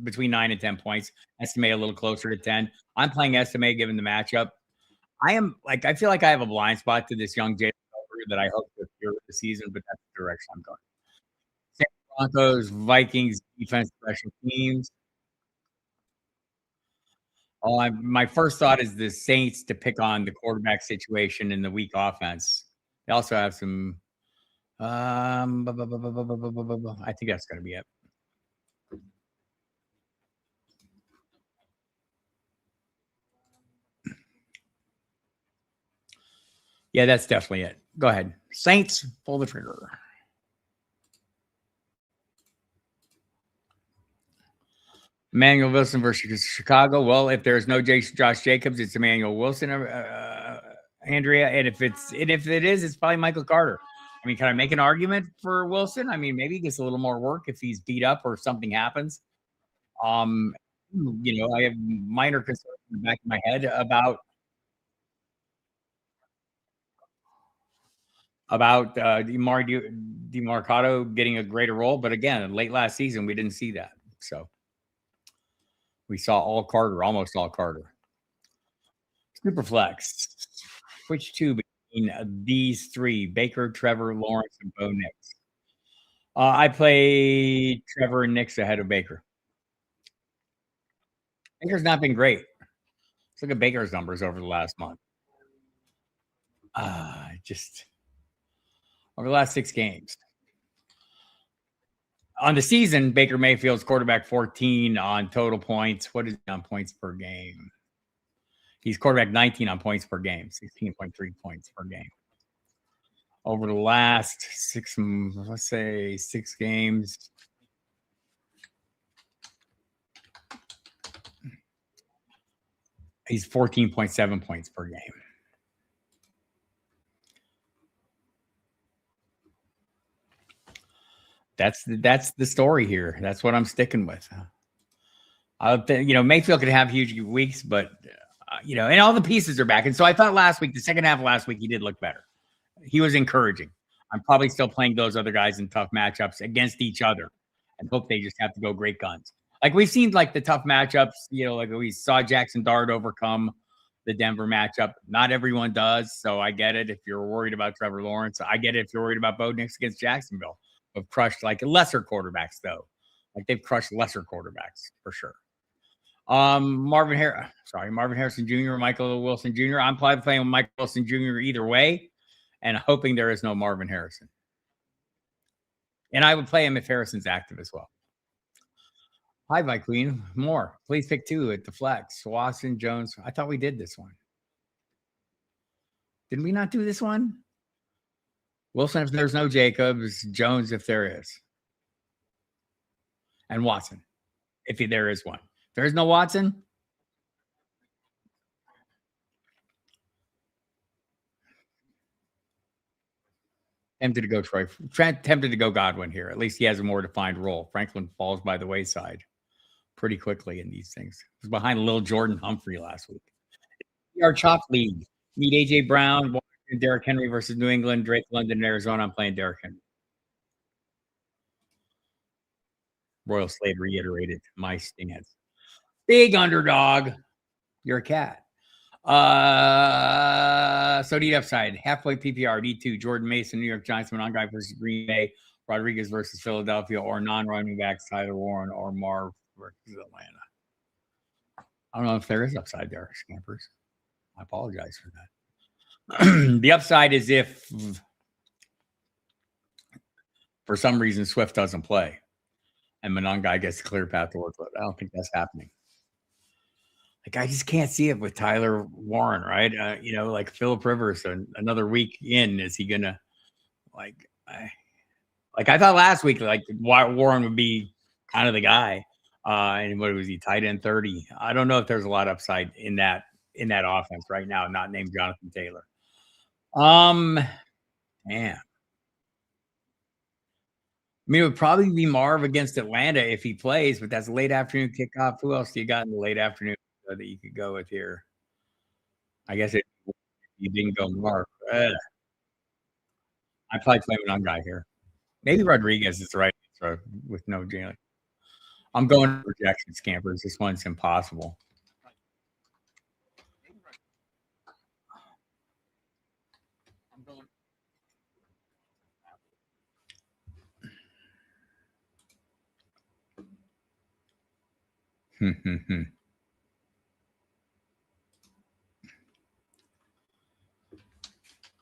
between 9 and 10 points. Estimate a little closer to 10. I'm playing Estimate given the matchup. I feel like I have a blind spot to this young Jalen that I hope to appear the season, but that's the direction I'm going. Broncos, Vikings, defense, special teams. My first thought is the Saints to pick on the quarterback situation in the weak offense. They also have some. I think that's going to be it. Yeah, that's definitely it. Go ahead. Saints, pull the trigger. Emmanuel Wilson versus Chicago. Well, if there's no Josh Jacobs, it's Emmanuel Wilson, Andrea. And if it is, it's probably Michael Carter. I mean, can I make an argument for Wilson? I mean, maybe he gets a little more work if he's beat up or something happens. I have minor concerns in the back of my head about DeMarcado getting a greater role. But again, late last season, we didn't see that. So we saw almost all Carter. Superflex. Which two between these three: Baker, Trevor, Lawrence, and Bo Nix. I play Trevor and Nix ahead of Baker. Baker's not been great. Let's look at Baker's numbers over the last month. Just over the last 6 games. On the season, Baker Mayfield's quarterback 14 on total points. What is he on points per game? He's quarterback 19 on points per game, 16.3 points per game. Over the last 6 games, he's 14.7 points per game. That's the story here. That's what I'm sticking with. Mayfield could have huge weeks, but and all the pieces are back. And so I thought last week, the second half of last week, he did look better. He was encouraging. I'm probably still playing those other guys in tough matchups against each other and hope they just have to go great guns. Like we've seen like the tough matchups, like we saw Jackson Dart overcome the Denver matchup. Not everyone does. So I get it if you're worried about Trevor Lawrence. I get it if you're worried about Bo Nix against Jacksonville. Have crushed like lesser quarterbacks though. Like they've crushed lesser quarterbacks for sure. Marvin Harrison Jr., Michael Wilson Jr. I'm probably playing with Michael Wilson Jr. either way and hoping there is no Marvin Harrison. And I would play him if Harrison's active as well. Hi, my queen. More. Please pick 2 at the flex. Watson, Jones. I thought we did this one. Did we not do this one? Wilson if there's no Jacobs. Jones if there is. And Watson if there is one. If there's no Watson, tempted to go Troy. Tempted to go Godwin here. At least he has a more defined role. Franklin falls by the wayside pretty quickly in these things. He was behind Lil Jordan Humphrey last week. Our Chop League. Meet A.J. Brown, Washington, Derrick Henry versus New England, Drake London, Arizona. I'm playing Derrick Henry. Royal Slave reiterated my stance. Big underdog. You're a cat. So need upside. Halfway PPR, D2, Jordan Mason, New York Giants, Monongai versus Green Bay, Rodriguez versus Philadelphia, or non-running backs, Tyler Warren or Marv versus Atlanta. I don't know if there is upside there, Scampers. I apologize for that. The upside is if for some reason Swift doesn't play and Monongai gets a clear path to work with. I don't think that's happening. Like I just can't see it with Tyler Warren, right? Like Phillip Rivers, another week in, is he gonna I thought last week, like Warren would be kind of the guy. And what was he, tight end 30? I don't know if there's a lot of upside in that offense right now, not named Jonathan Taylor. Damn. I mean, it would probably be Marv against Atlanta if he plays, but that's a late afternoon kickoff. Who else do you got in the late afternoon that you could go with here? I guess you didn't go Marv. I probably play one guy here. Maybe Rodriguez is the right answer with no Jalen. I'm going projection Scampers. This one's impossible.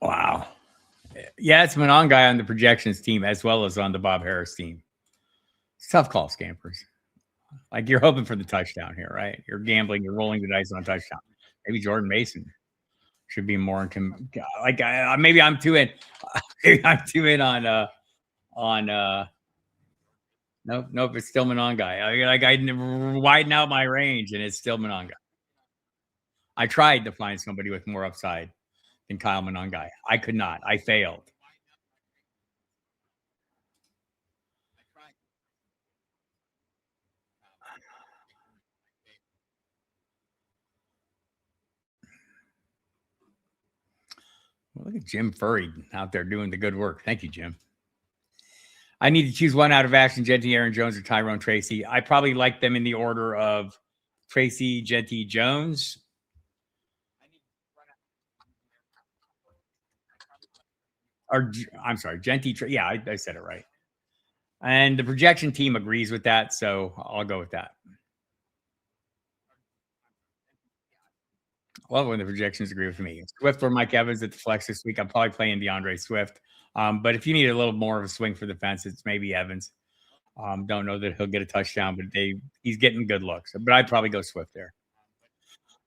Wow. Yeah, it's Monongai on the projections team as well as on the Bob Harris team. It's tough call, Scampers. Like you're hoping for the touchdown here, right? You're gambling, you're rolling the dice on a touchdown. Maybe Jordan Mason should be more in maybe I'm too in. Maybe I'm too in on nope, it's still Monongai. I widen out my range and it's still Monongai. I tried to find somebody with more upside than Kyle Monongai. I could not. I failed. Well, look at Jim Furry out there doing the good work. Thank you, Jim. I need to choose one out of Ashton Jeanty, Aaron Jones, or Tyrone Tracy. I probably like them in the order of Tracy, Jeanty, Jones. I'm sorry, Genti. Yeah, I said it right. And the projection team agrees with that, so I'll go with that. Love when the projections agree with me. Swift or Mike Evans at the flex this week. I'm probably playing DeAndre Swift. But if you need a little more of a swing for the fence, it's maybe Evans. Don't know that he'll get a touchdown, but he's getting good looks. But I'd probably go Swift there.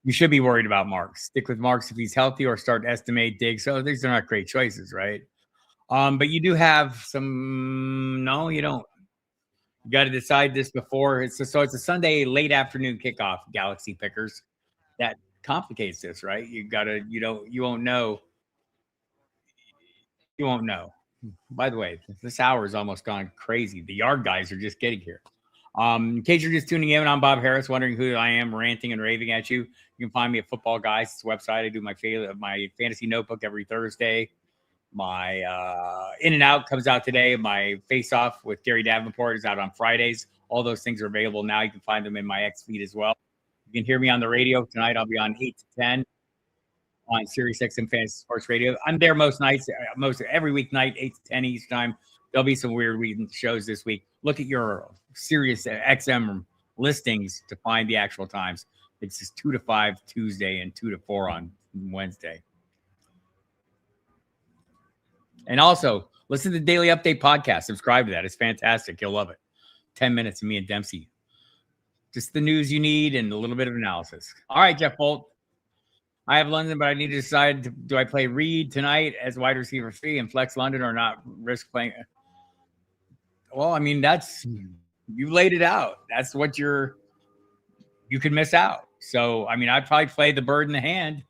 You should be worried about Marks. Stick with Marks if he's healthy, or start to estimate Diggs. So these are not great choices, right? But you do have some. No, you don't. You got to decide this before. It's a Sunday late afternoon kickoff. Galaxy pickers. That complicates this, right? You won't know. You won't know. By the way, this hour is almost gone crazy. The yard guys are just getting here. In case you're just tuning in, I'm Bob Harris, wondering who I am, ranting and raving at you. You can find me at Football Guys. It's a website. I do my fantasy notebook every Thursday. My In and Out comes out today. My Face Off with Gary Davenport is out on Fridays. All those things are available now. You can find them in my X feed as well. You can hear me on the radio tonight. I'll be on 8 to 10 on Sirius XM Fantasy Sports Radio. I'm there most nights, most every weeknight, 8 to 10 each time. There'll be some weird shows this week. Look at your Sirius XM listings to find the actual times. It's just 2 to 5 Tuesday and 2 to 4 on Wednesday. And also, listen to the Daily Update podcast. Subscribe to that. It's fantastic. You'll love it. 10 minutes of me and Dempsey. Just the news you need and a little bit of analysis. All right, Jeff Bolt. I have London, but I need to decide, do I play Reed tonight as wide receiver 3 and flex London or not risk playing? Well, I mean, you laid it out. That's what you could miss out. So, I mean, I'd probably play the bird in the hand.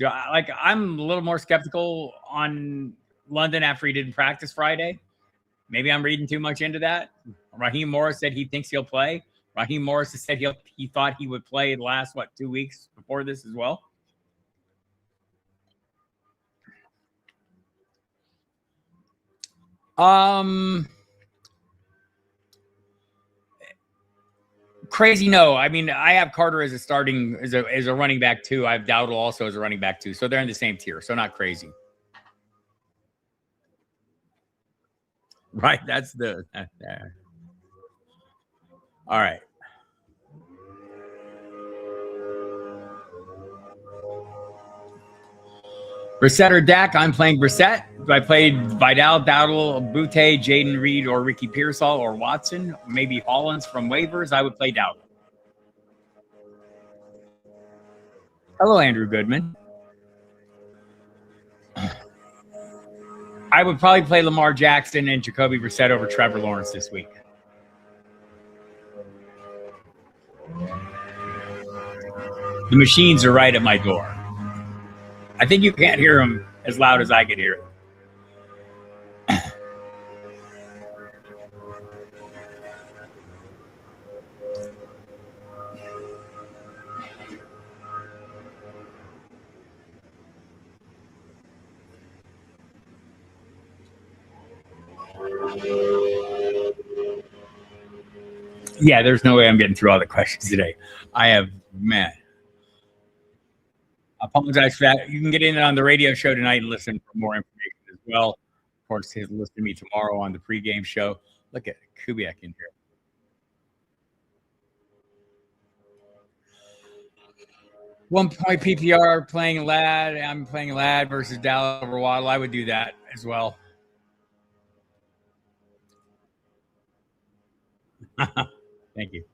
I'm a little more skeptical on London after he didn't practice Friday. Maybe I'm reading too much into that. Raheem Morris said he thinks he'll play. Raheem Morris has said he thought he would play the last, 2 weeks before this as well. Crazy, no. I mean, I have Carter as a running back 2. I have Dowdle also as a running back 2. So they're in the same tier. So not crazy. Right. That's all right. Brissett or Dak? I'm playing Brissett. If I played Vidal, Dowdle, Butte, Jaden Reed, or Ricky Pearsall, or Watson, maybe Hollins from waivers, I would play Dowdle. Hello, Andrew Goodman. I would probably play Lamar Jackson and Jacoby Brissett over Trevor Lawrence this week. The machines are right at my door. I think you can't hear them as loud as I could hear it. Yeah, there's no way I'm getting through all the questions today. I apologize for that. You can get in on the radio show tonight and listen for more information as well. Of course, listen to me tomorrow on the pregame show. Look at Kubiak in here. One point PPR playing Ladd. I'm playing Ladd versus Dallas over Waddle. I would do that as well. Thank you.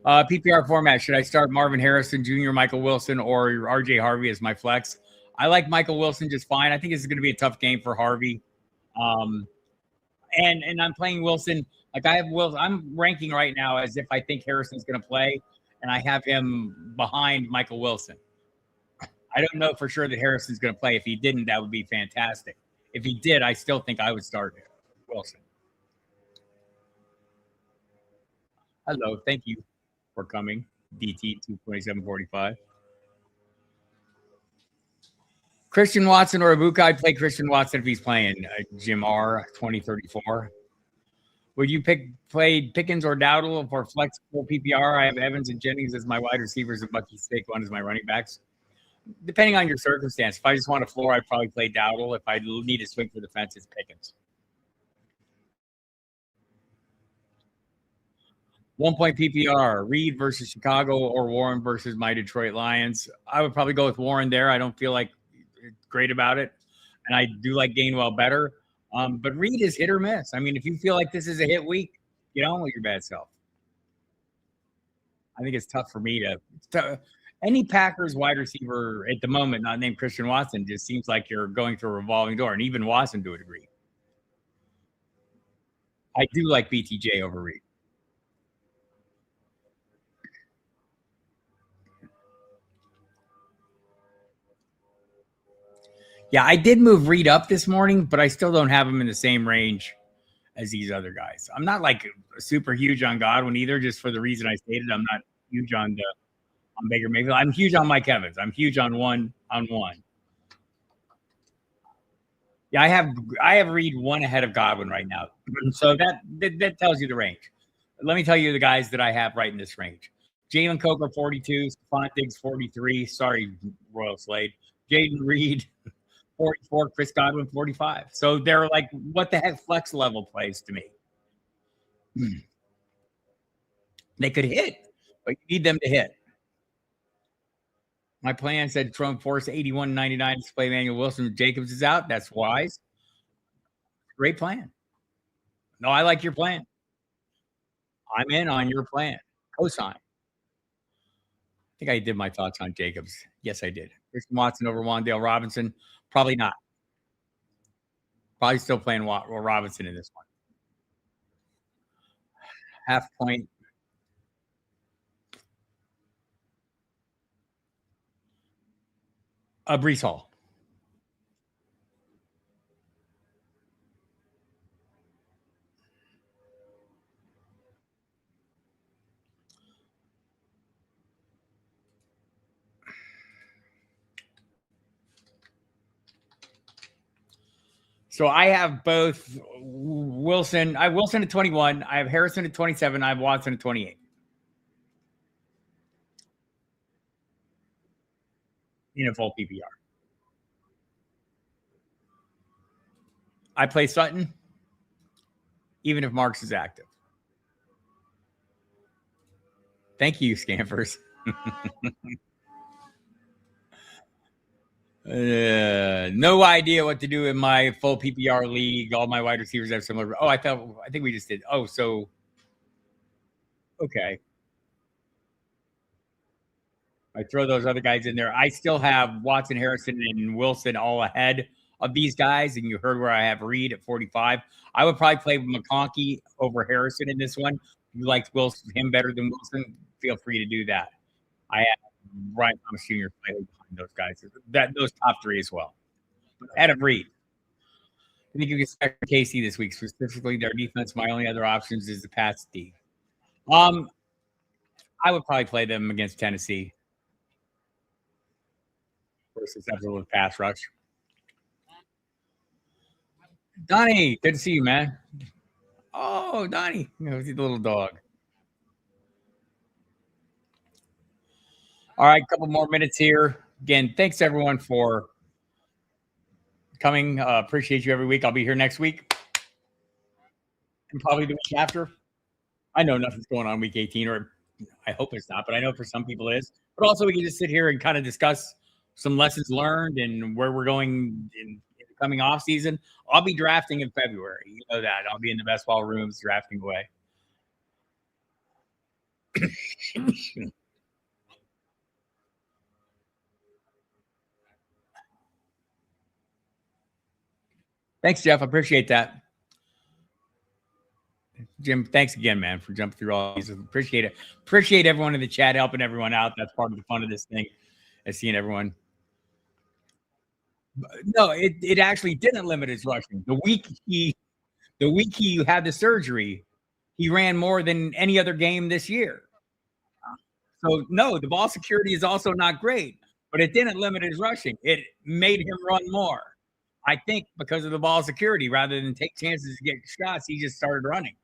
PPR format. Should I start Marvin Harrison Jr., Michael Wilson, or RJ Harvey as my flex? I like Michael Wilson just fine. I think this is going to be a tough game for Harvey. And I'm playing Wilson. Like I have Wilson. I'm ranking right now as if I think Harrison's going to play, and I have him behind Michael Wilson. I don't know for sure that Harrison's going to play. If he didn't, that would be fantastic. If he did, I still think I would start Wilson. Hello. Thank you for coming. DT 22745. Christian Watson or Ibuka? I'd play Christian Watson if he's playing. Jim R 2034. Would you play Pickens or Dowdle for flexible PPR? I have Evans and Jennings as my wide receivers and Bucky Saquon as my running backs. depending on your circumstance. If I just want a floor, I'd probably play Dowdle. If I need to swing for the fence, it's Pickens. 1 point PPR, Reed versus Chicago or Warren versus my Detroit Lions. I would probably go with Warren there. I don't feel like great about it. And I do like Gainwell better. But Reed is hit or miss. I mean, if you feel like this is a hit week, get on with your bad self. I think it's tough for me to any Packers wide receiver at the moment, not named Christian Watson, just seems like you're going through a revolving door. And even Watson to a degree. I do like BTJ over Reed. Yeah, I did move Reed up this morning, but I still don't have him in the same range as these other guys. I'm not like super huge on Godwin either, just for the reason I stated. I'm not huge on Baker Mayfield. I'm huge on Mike Evans. I'm huge on one. Yeah, I have Reed one ahead of Godwin right now. So that tells you the range. Let me tell you the guys that I have right in this range. Jalen Coker, 42. Stephon Diggs, 43. Sorry, Royal Slade. Jaden Reed, 44. Chris Godwin, 45. So they're like, what the heck flex level plays to me? They could hit, but you need them to hit. My plan said Trump force 81.99 to play Emmanuel Wilson. Jacobs is out. That's wise. Great plan. No, I like your plan. I'm in on your plan. Cosign. I think I did my thoughts on Jacobs. Yes, I did. Christian Watson over Wan'Dale Robinson. Probably not. Probably still playing Robinson in this one. Half point. Brees Hall. So I have both Wilson. I have Wilson at 21. I have Harrison at 27. I have Watson at 28. In a full PPR. I play Sutton, even if Marks is active. Thank you, Scampers. No idea what to do in my full PPR league. All my wide receivers have similar. Oh, I think we just did. Oh, so okay. I throw those other guys in there. I still have Watson, Harrison, and Wilson all ahead of these guys. And you heard where I have Reed at 45. I would probably play McConkey over Harrison in this one. If you liked him better than Wilson, feel free to do that. I have Ryan Thomas Jr. slightly behind those guys. Those top three as well. Ahead of Reed. I think you can expect KC this week, specifically their defense. My only other options is the pass D. I would probably play them against Tennessee versus absolute pass rush. Donnie, good to see you, man. Oh, Donnie, he's the little dog. All right, a couple more minutes here. Again, thanks everyone for coming. Appreciate you every week. I'll be here next week and probably the week after. I know nothing's going on week 18, or I hope it's not, but I know for some people it is. But also, we can just sit here and kind of discuss some lessons learned and where we're going in the coming off season. I'll be drafting in February. You know that. I'll be in the best ball rooms drafting away. Thanks, Jeff. I appreciate that. Jim, thanks again, man, for jumping through all these. Appreciate it. Appreciate everyone in the chat helping everyone out. That's part of the fun of this thing, is seeing everyone. No, it actually didn't limit his rushing. The week he had the surgery, he ran more than any other game this year. So no, the ball security is also not great, but it didn't limit his rushing. It made him run more. I think because of the ball security, rather than take chances to get shots, he just started running.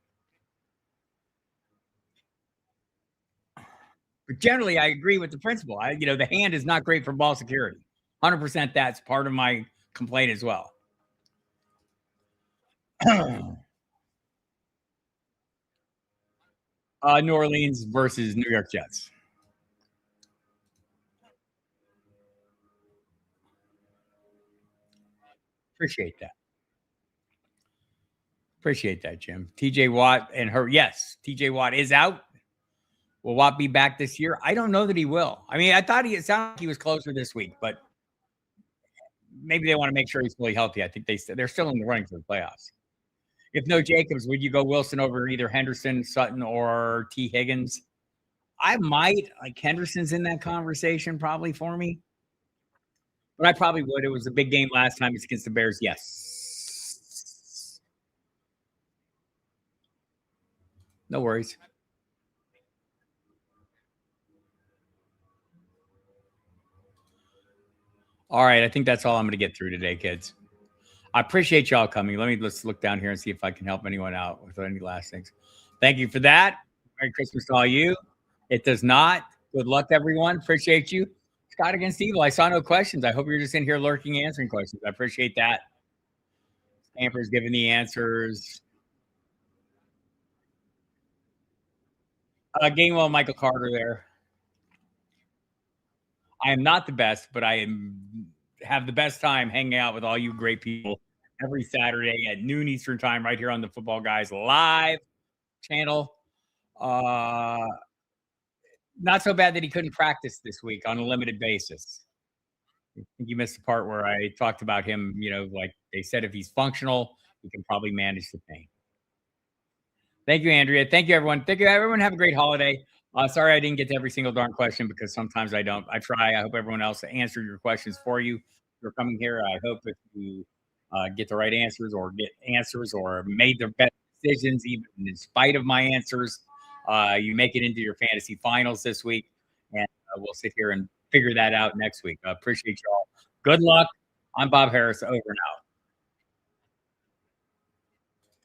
But generally, I agree with the principle. The hand is not great for ball security. 100% that's part of my complaint as well. New Orleans versus New York Jets. Appreciate that. Appreciate that, Jim. TJ Watt and her. Yes, TJ Watt is out. Will Watt be back this year? I don't know that he will. I mean, I thought it sounded like he was closer this week, but maybe they want to make sure he's fully healthy. I think they're still in the running for the playoffs. If no Jacobs, would you go Wilson over either Henderson, Sutton, or T. Higgins? I might. Like Henderson's in that conversation probably for me. But I probably would. It was a big game last time. It's against the Bears. Yes. No worries. All right. I think that's all I'm going to get through today, kids. I appreciate y'all coming. Let's look down here and see if I can help anyone out with any last things. Thank you for that. Merry Christmas to all you. It does not. Good luck, everyone. Appreciate you. Scott against Evil. I saw no questions. I hope you're just in here lurking, answering questions. I appreciate that. Amper's giving the answers. Gainwell, Michael Carter there. I am not the best, but I have the best time hanging out with all you great people every Saturday at noon Eastern time right here on the Football Guys live channel. Not so bad that he couldn't practice this week on a limited basis. I think you missed the part where I talked about him, like they said, if he's functional, he can probably manage the pain. Thank you, Andrea. Thank you, everyone. Thank you, everyone. Have a great holiday. Sorry I didn't get to every single darn question because sometimes I don't. I try. I hope everyone else answered your questions for you. If you're coming here, I hope if you get the right answers or made the best decisions, even in spite of my answers, you make it into your fantasy finals this week. And we'll sit here and figure that out next week. I appreciate y'all. Good luck. I'm Bob Harris. Over and out.